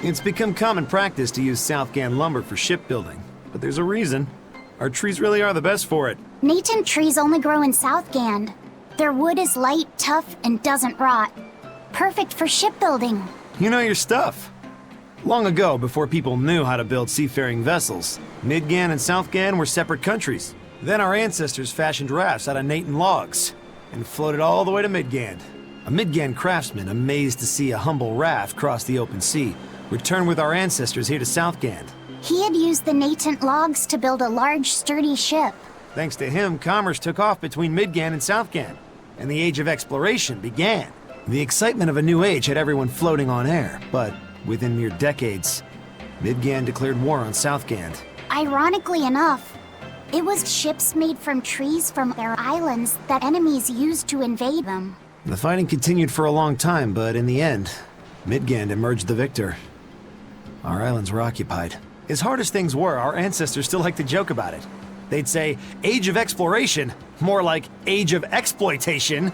It's become common practice to use Southgan lumber for shipbuilding, but there's a reason. Our trees really are the best for it. Natant trees only grow in Southgand. Their wood is light, tough, and doesn't rot. Perfect for shipbuilding. You know your stuff. Long ago, before people knew how to build seafaring vessels, Midgan and Southgan were separate countries. Then our ancestors fashioned rafts out of Natant logs and floated all the way to Midgand. A Midgand craftsman, amazed to see a humble raft cross the open sea, returned with our ancestors here to Southgand. He had used the Natant logs to build a large, sturdy ship. Thanks to him, commerce took off between Midgand and Southgand, and the Age of Exploration began. The excitement of a new age had everyone floating on air, but within mere decades, Midgand declared war on Southgand. Ironically enough, it was ships made from trees from their islands that enemies used to invade them. The fighting continued for a long time, but in the end, Midgand emerged the victor. Our islands were occupied. As hard as things were, our ancestors still liked to joke about it. They'd say, Age of Exploration, more like Age of Exploitation.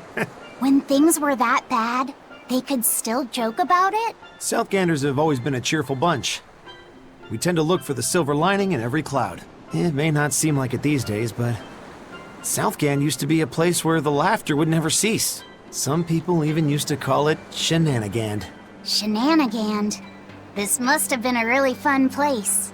When things were that bad, they could still joke about it? Southganders have always been a cheerful bunch. We tend to look for the silver lining in every cloud. It may not seem like it these days, but Southgand used to be a place where the laughter would never cease. Some people even used to call it Shenanigand. Shenanigand. This must have been a really fun place.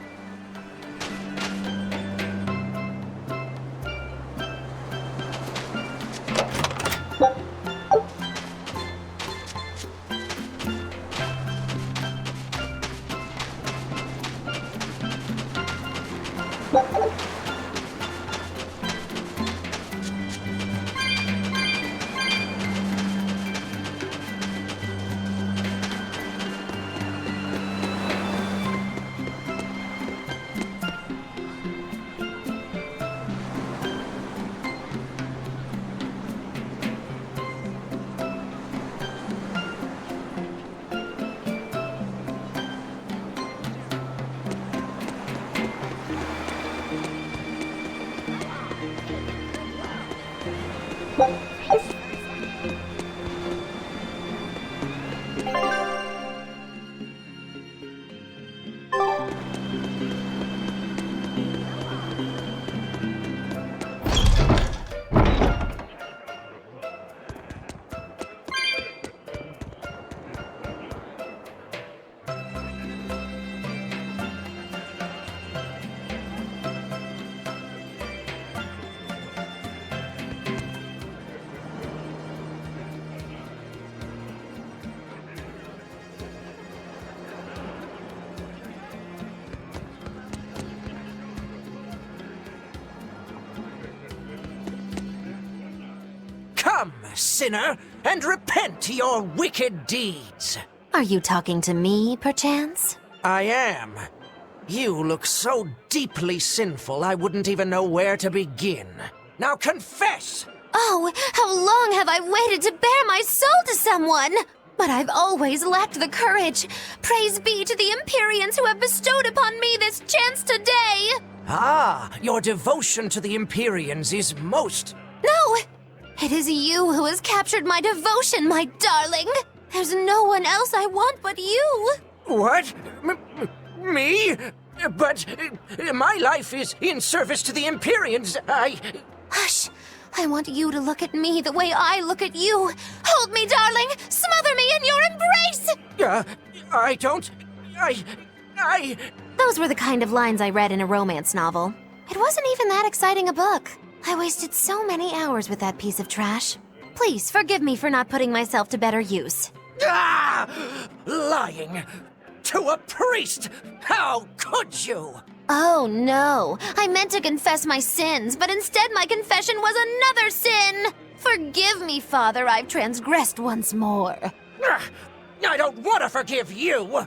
Come, sinner, and repent your wicked deeds. Are you talking to me, perchance? I am. You look so deeply sinful I wouldn't even know where to begin. Now confess! Oh, how long have I waited to bare my soul to someone? But I've always lacked the courage. Praise be to the Empyreans who have bestowed upon me this chance today! Ah, your devotion to the Empyreans is most... No! It is you who has captured my devotion, my darling! There's no one else I want but you! What? Me? But my life is in service to the Empyreans. Hush! I want you to look at me the way I look at you. Hold me, darling! Smother me in your embrace! I don't... Those were the kind of lines I read in a romance novel. It wasn't even that exciting a book. I wasted so many hours with that piece of trash. Please, forgive me for not putting myself to better use. Ah! Lying! To a priest! How could you? Oh no, I meant to confess my sins, but instead my confession was another sin! Forgive me, Father, I've transgressed once more. I don't want to forgive you!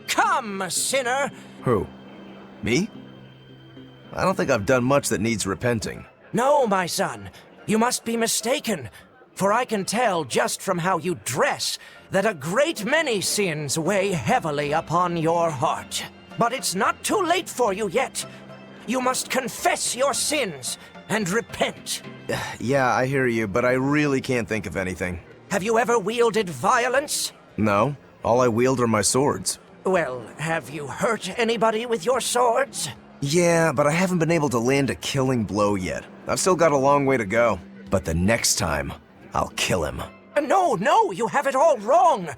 Come, sinner! Who? Me? I don't think I've done much that needs repenting. No, my son, you must be mistaken. For I can tell just from how you dress that a great many sins weigh heavily upon your heart. But it's not too late for you yet. You must confess your sins and repent. Yeah, I hear you, but I really can't think of anything. Have you ever wielded violence? No, all I wield are my swords. Well, have you hurt anybody with your swords? Yeah, but I haven't been able to land a killing blow yet. I've still got a long way to go. But the next time, I'll kill him. No, you have it all wrong.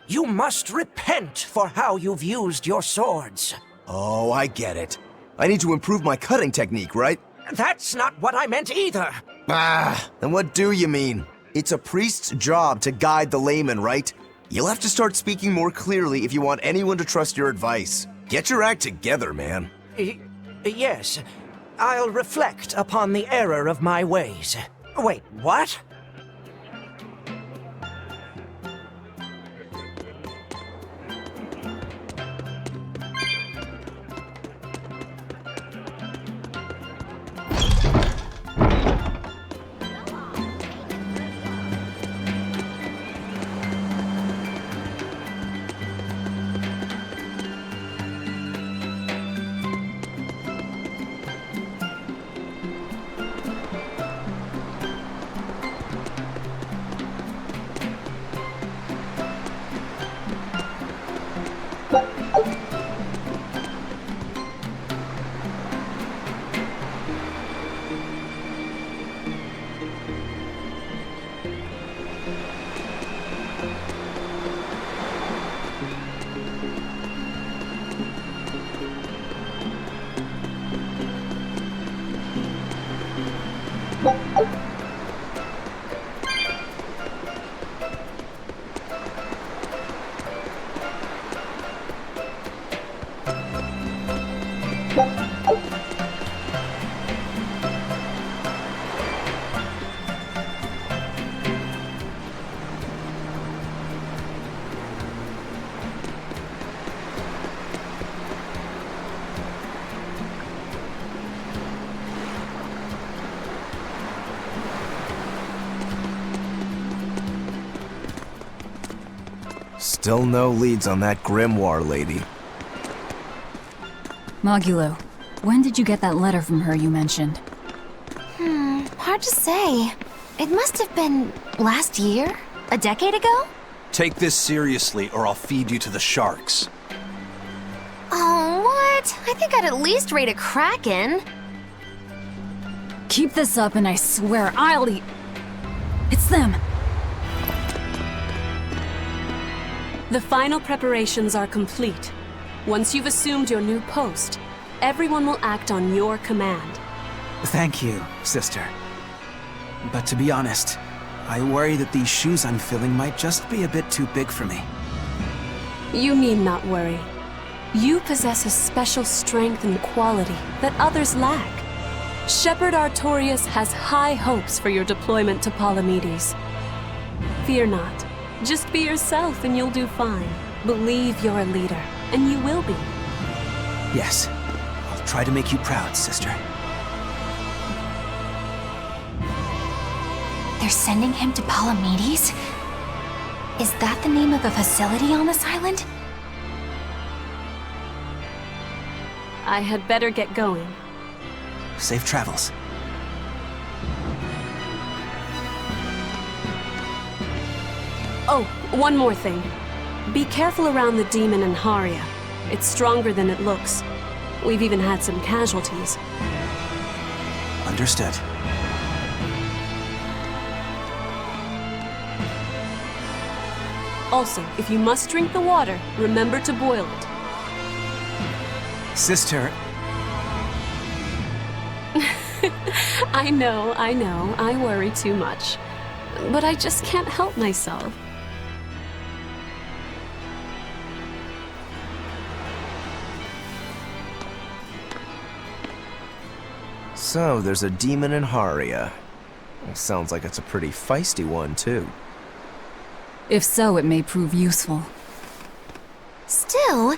You must repent for how you've used your swords. Oh, I get it. I need to improve my cutting technique, right? That's not what I meant either. Ah, then what do you mean? It's a priest's job to guide the layman, right? You'll have to start speaking more clearly if you want anyone to trust your advice. Get your act together, man. Yes, I'll reflect upon the error of my ways. Wait, what? Still no leads on that grimoire lady. Mogulo, when did you get that letter from her you mentioned? Hard to say. It must have been last year? A decade ago? Take this seriously or I'll feed you to the sharks. Oh, what? I think I'd at least rate a kraken. Keep this up and I swear I'll eat... It's them! The final preparations are complete. Once you've assumed your new post, everyone will act on your command. Thank you, sister. But to be honest, I worry that these shoes I'm filling might just be a bit too big for me. You need not worry. You possess a special strength and quality that others lack. Shepherd Artorius has high hopes for your deployment to Palamedes. Fear not. Just be yourself and you'll do fine. Believe you're a leader, and you will be. Yes. I'll try to make you proud, sister. They're sending him to Palamedes? Is that the name of a facility on this island? I had better get going. Safe travels. Oh, one more thing. Be careful around the demon in Haria. It's stronger than it looks. We've even had some casualties. Understood. Also, if you must drink the water, remember to boil it. Sister... I know, I worry too much. But I just can't help myself. So, there's a demon in Haria. Sounds like it's a pretty feisty one, too. If so, it may prove useful. Still,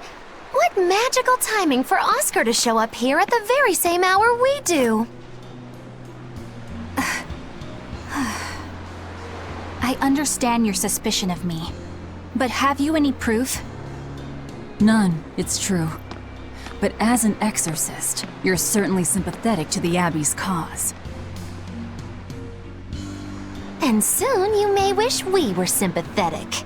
what magical timing for Oscar to show up here at the very same hour we do. I understand your suspicion of me, but have you any proof? None, it's true. But as an exorcist, you're certainly sympathetic to the Abbey's cause. And soon you may wish we were sympathetic.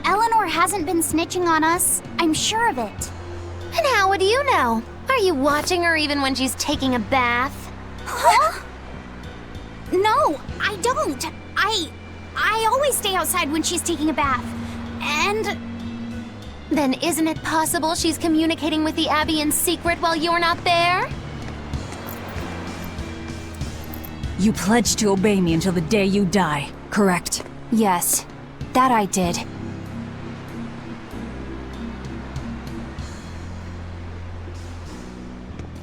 Eleanor hasn't been snitching on us. I'm sure of it. And how would you know? Are you watching her even when she's taking a bath? Huh? No, I don't. I always stay outside when she's taking a bath. And... Then isn't it possible she's communicating with the Abbey in secret while you're not there? You pledged to obey me until the day you die, correct? Yes, that I did.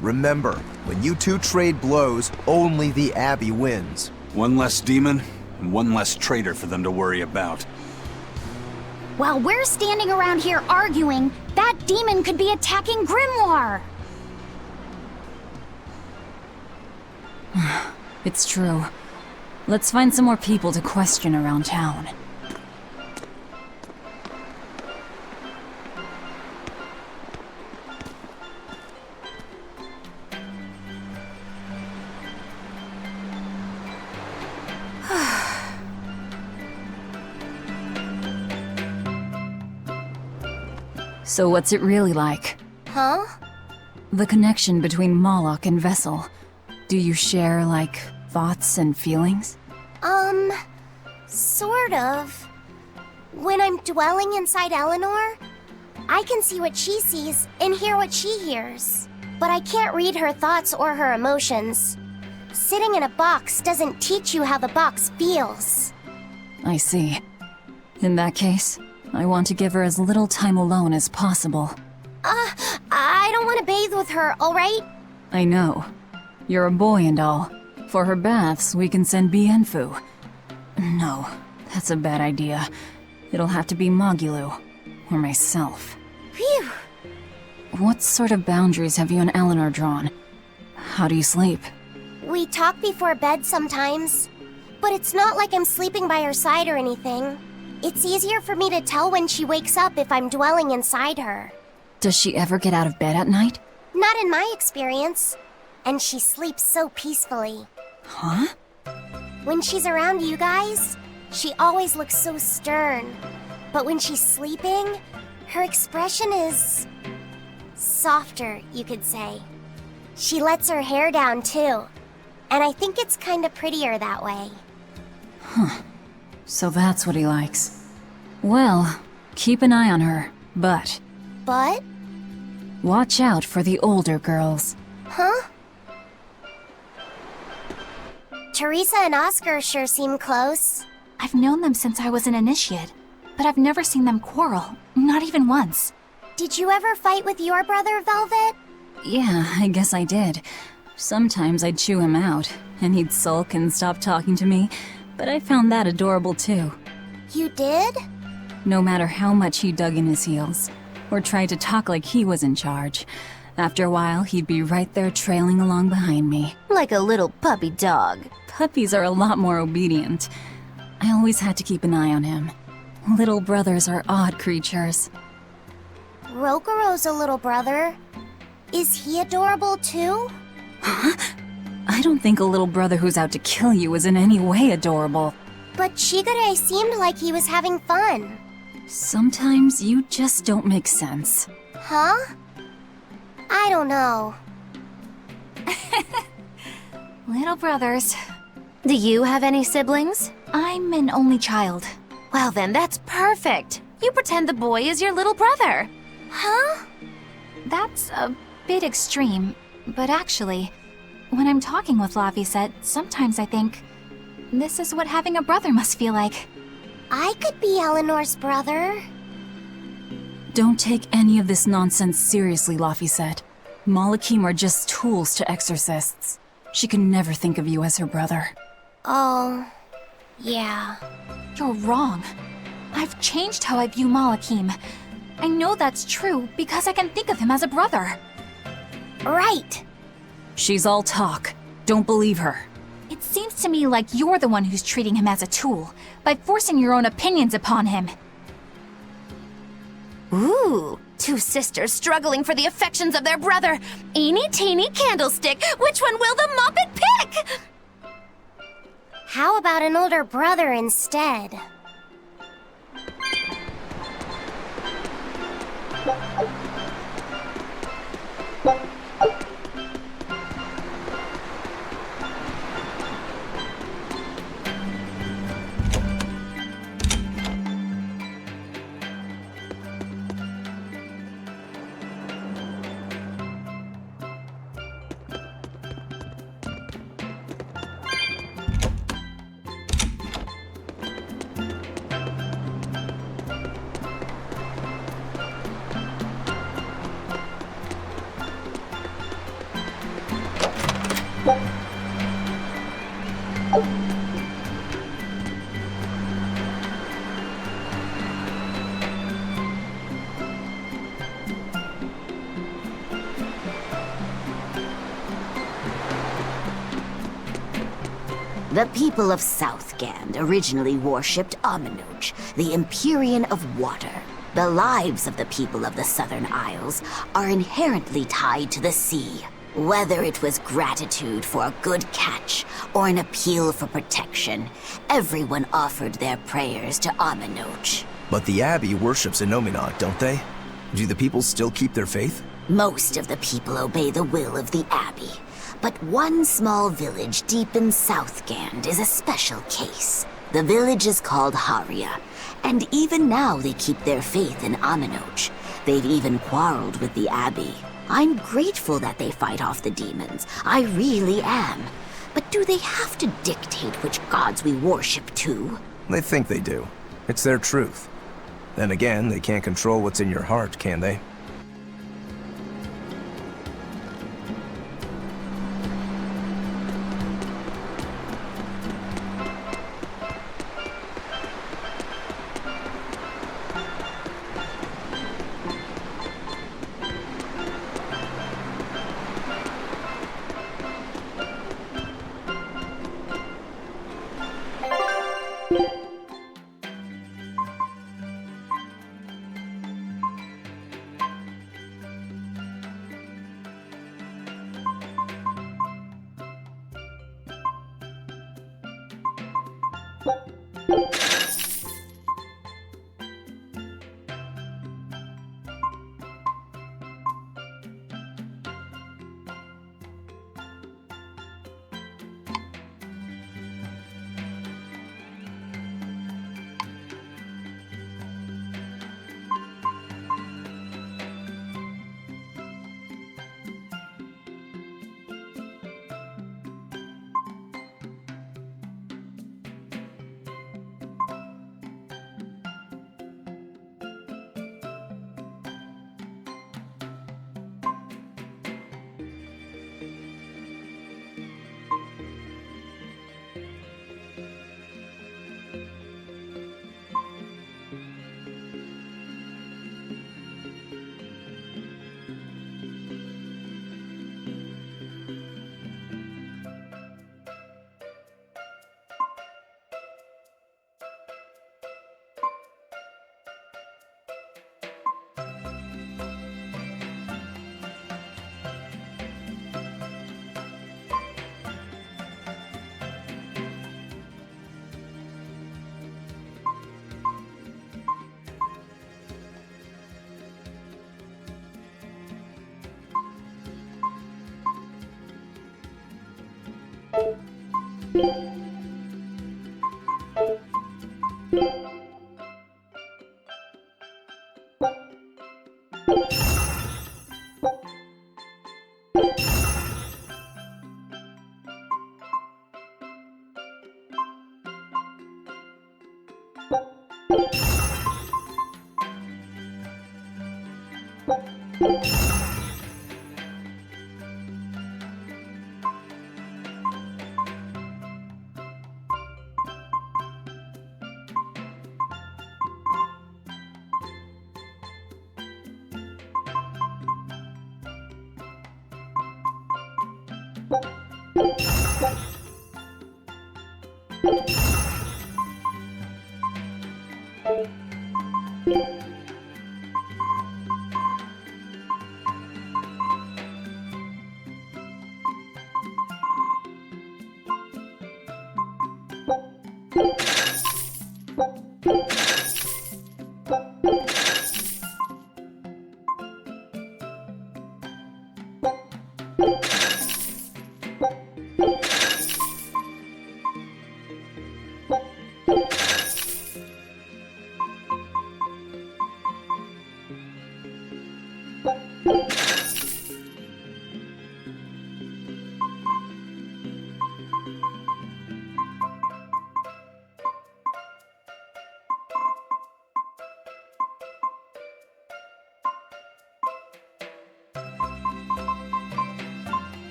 Remember, when you two trade blows, only the Abbey wins. One less demon, and one less traitor for them to worry about. While we're standing around here arguing, that demon could be attacking Grimoire! It's true. Let's find some more people to question around town. So what's it really like? Huh? The connection between Moloch and Vessel. Do you share, like, thoughts and feelings? Sort of. When I'm dwelling inside Eleanor, I can see what she sees and hear what she hears. But I can't read her thoughts or her emotions. Sitting in a box doesn't teach you how the box feels. I see. In that case, I want to give her as little time alone as possible. I don't want to bathe with her, alright? I know. You're a boy and all. For her baths, we can send Bienfu. No, that's a bad idea. It'll have to be Magulu. Or myself. Phew! What sort of boundaries have you and Eleanor drawn? How do you sleep? We talk before bed sometimes. But it's not like I'm sleeping by her side or anything. It's easier for me to tell when she wakes up if I'm dwelling inside her. Does she ever get out of bed at night? Not in my experience. And she sleeps so peacefully. Huh? When she's around you guys, she always looks so stern. But when she's sleeping, her expression is... softer, you could say. She lets her hair down, too. And I think it's kinda prettier that way. Huh. So that's what he likes. Well, keep an eye on her, but... But? Watch out for the older girls. Huh? Teresa and Oscar sure seem close. I've known them since I was an initiate. but I've never seen them quarrel, not even once. Did you ever fight with your brother, Velvet? Yeah, I guess I did. Sometimes I'd chew him out, and he'd sulk and stop talking to me, but I found that adorable too. You did? No matter how much he dug in his heels, or tried to talk like he was in charge, after a while he'd be right there trailing along behind me. Like a little puppy dog. Puppies are a lot more obedient. I always had to keep an eye on him. Little brothers are odd creatures. Rokuro's a little brother. Is he adorable too? Huh? I don't think a little brother who's out to kill you is in any way adorable. But Shigure seemed like he was having fun. Sometimes you just don't make sense. Huh? I don't know. Little brothers. Do you have any siblings? I'm an only child. Well then, that's perfect. You pretend the boy is your little brother. Huh? That's a bit extreme, but actually, when I'm talking with Laphicet, sometimes I think, this is what having a brother must feel like. I could be Eleanor's brother. Don't take any of this nonsense seriously, Laphicet. Malakim are just tools to exorcists. She can never think of you as her brother. Oh, yeah. You're wrong. I've changed how I view Malakim. I know that's true because I can think of him as a brother. Right. She's all talk. Don't believe her. It seems to me like you're the one who's treating him as a tool, by forcing your own opinions upon him. Ooh, two sisters struggling for the affections of their brother. Eeny teeny candlestick, which one will the Muppet pick? How about an older brother instead? The people of Southgand originally worshipped Aminoch, the Empyrean of Water. The lives of the people of the Southern Isles are inherently tied to the sea. Whether it was gratitude for a good catch or an appeal for protection, everyone offered their prayers to Aminoch. But the Abbey worships Innominat, don't they? Do the people still keep their faith? Most of the people obey the will of the Abbey. But one small village deep in Southgand is a special case. The village is called Haria, and even now they keep their faith in Aminoch. They've even quarreled with the Abbey. I'm grateful that they fight off the demons. I really am. But do they have to dictate which gods we worship too? They think they do. It's their truth. Then again, they can't control what's in your heart, can they?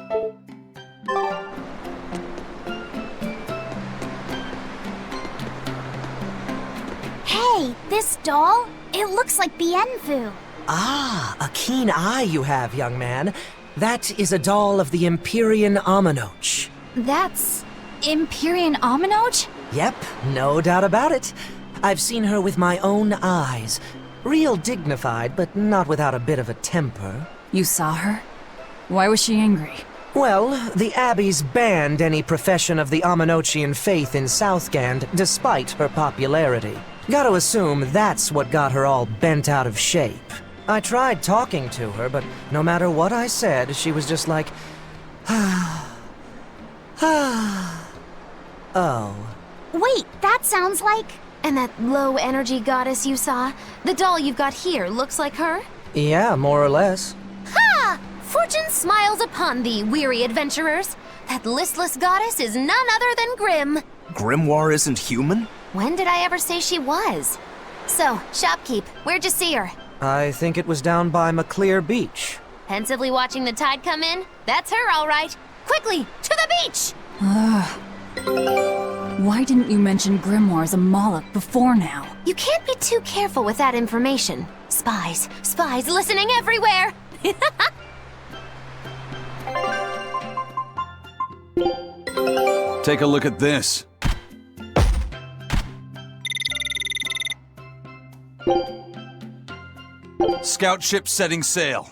Hey, this doll? It looks like Bienfu. Ah, a keen eye you have, young man. That is a doll of the Empyrean Aminoch. That's Empyrean Aminoch? Yep, no doubt about it. I've seen her with my own eyes. Real dignified, but not without a bit of a temper. You saw her? Why was she angry? Well, the Abbeys banned any profession of the Aminochian faith in Southgand, despite her popularity. Gotta assume that's what got her all bent out of shape. I tried talking to her, but no matter what I said, she was just like, oh. Wait, that sounds like... And that low-energy goddess you saw? The doll you've got here looks like her? Yeah, more or less. Ha! Fortune smiles upon thee, weary adventurers. That listless goddess is none other than Grim. Grimoire isn't human? When did I ever say she was? So, shopkeep, where'd you see her? I think it was down by McClear Beach. Pensively watching the tide come in? That's her, all right. Quickly, to the beach! Why didn't you mention Grimoire as a Moloch before now? You can't be too careful with that information. Spies, spies listening everywhere! Take a look at this. Scout ship setting sail.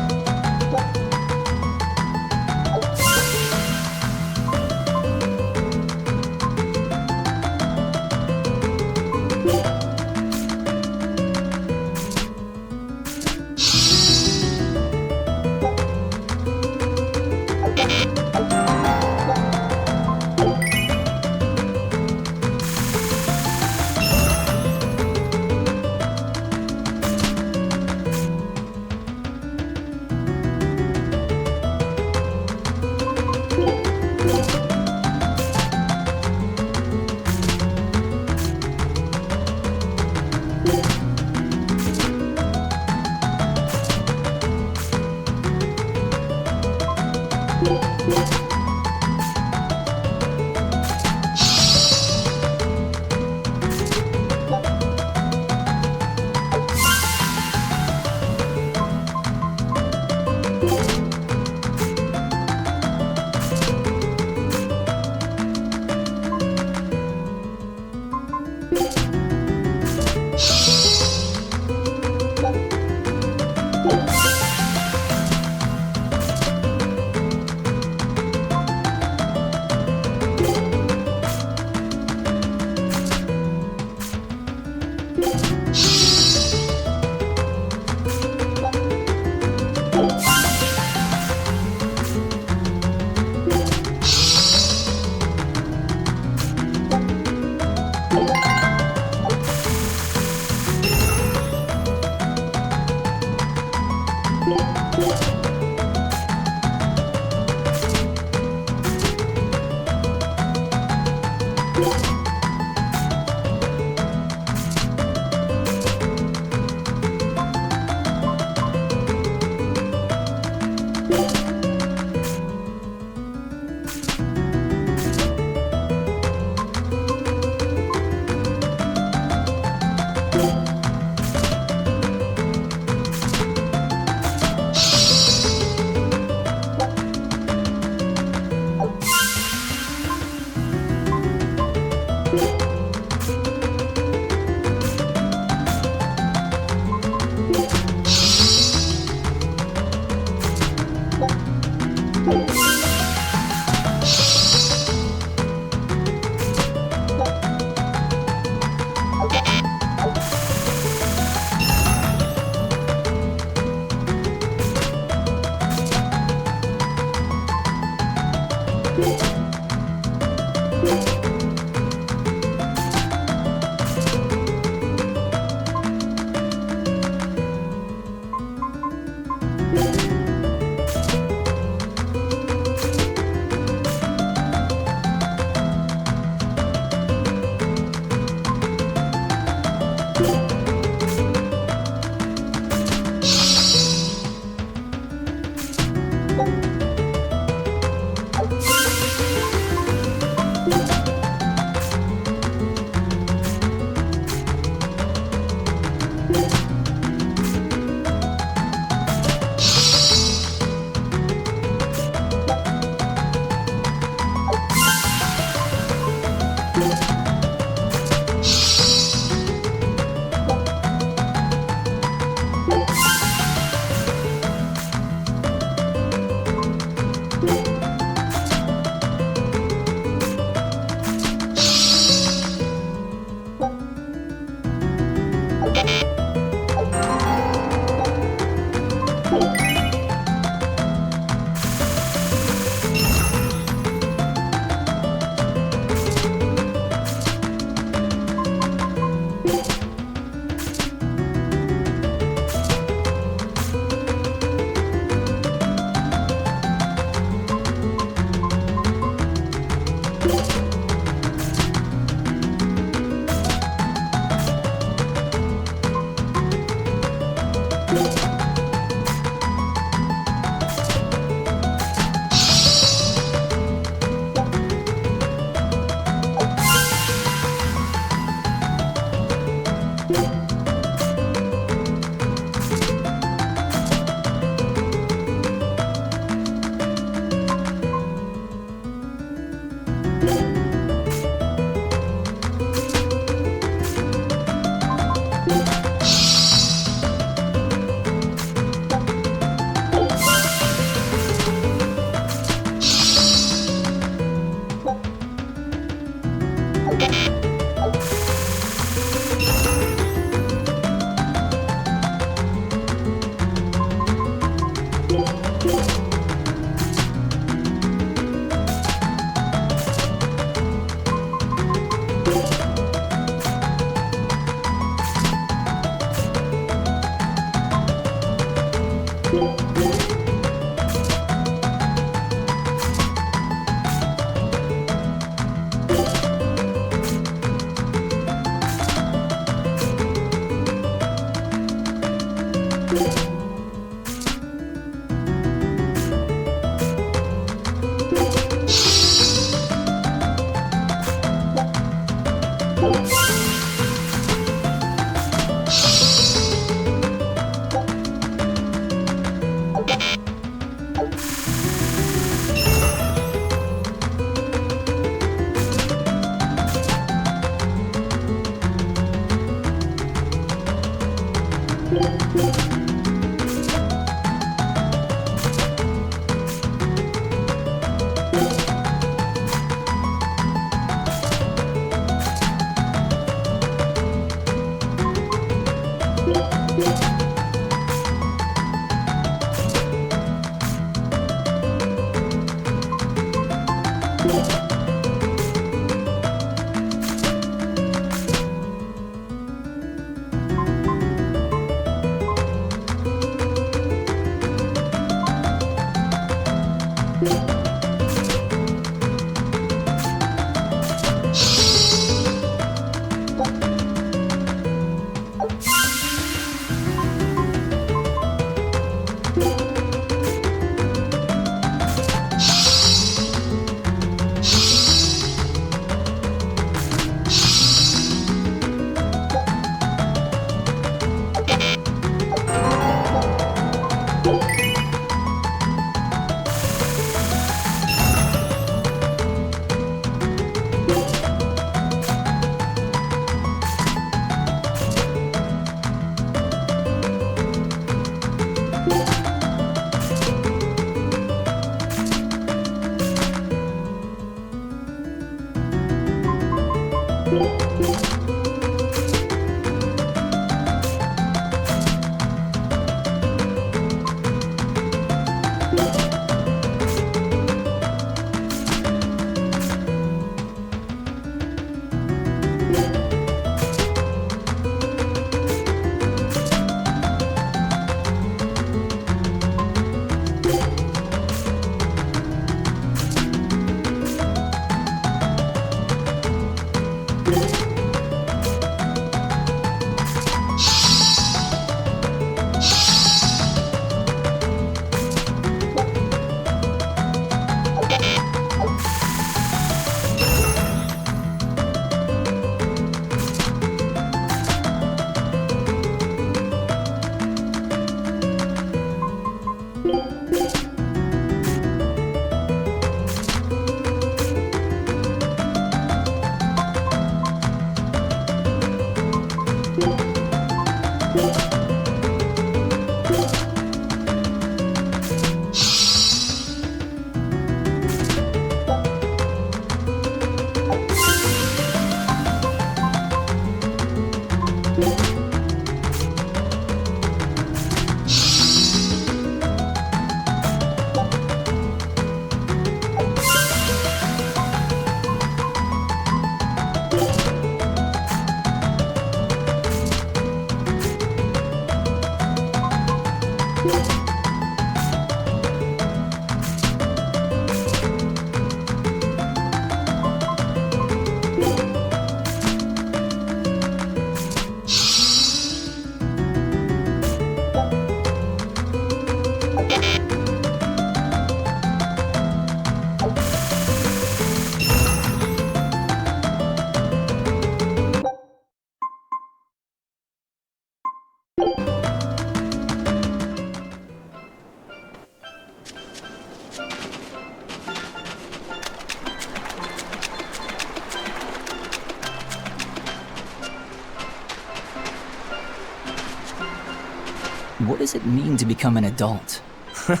What does it mean to become an adult? The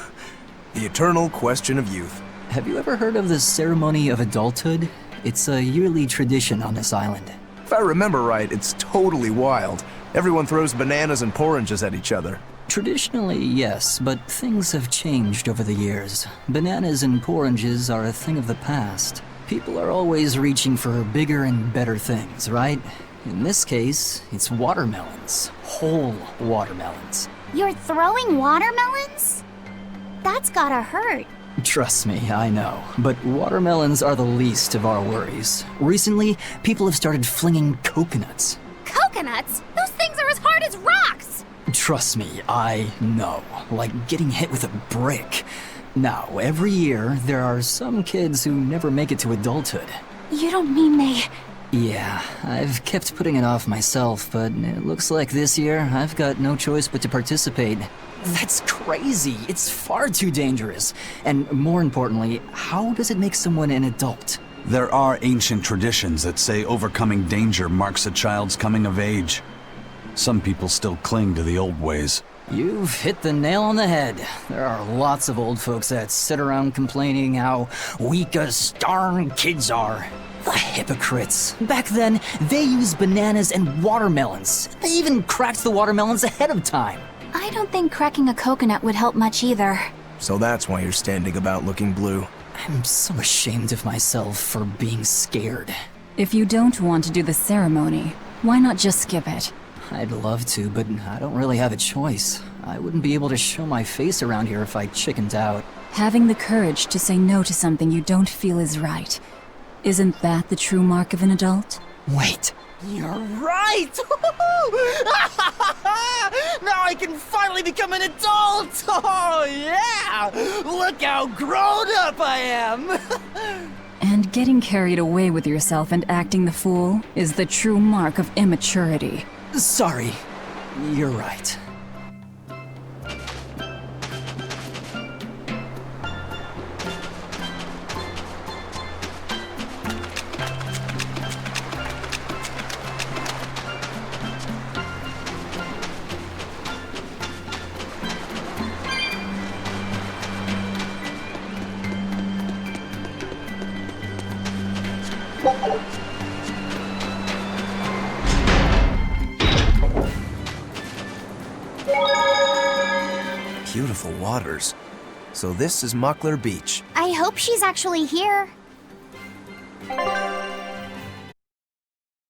eternal question of youth. Have you ever heard of the ceremony of adulthood? It's a yearly tradition on this island. If I remember right, it's totally wild. Everyone throws bananas and oranges at each other. Traditionally, yes, but things have changed over the years. Bananas and oranges are a thing of the past. People are always reaching for bigger and better things, right? In this case, it's watermelons. Whole watermelons. You're throwing watermelons? That's gotta hurt. Trust me, I know. But watermelons are the least of our worries. Recently, people have started flinging coconuts. Coconuts? Those things are as hard as rocks! Trust me, I know. Like getting hit with a brick. Now, every year, there are some kids who never make it to adulthood. You don't mean they... Yeah, I've kept putting it off myself, but it looks like this year I've got no choice but to participate. That's crazy. It's far too dangerous. And more importantly, how does it make someone an adult? There are ancient traditions that say overcoming danger marks a child's coming of age. Some people still cling to the old ways. You've hit the nail on the head. There are lots of old folks that sit around complaining how weak us darn kids are. The hypocrites. Back then, they used bananas and watermelons. They even cracked the watermelons ahead of time. I don't think cracking a coconut would help much either. So that's why you're standing about looking blue. I'm so ashamed of myself for being scared. If you don't want to do the ceremony, why not just skip it? I'd love to, but I don't really have a choice. I wouldn't be able to show my face around here if I chickened out. Having the courage to say no to something you don't feel is right. Isn't that the true mark of an adult? Wait. You're right! Now I can finally become an adult! Oh, yeah! Look how grown up I am! And getting carried away with yourself and acting the fool is the true mark of immaturity. Sorry. You're right. Beautiful waters. So this is Muckler Beach. I hope she's actually here.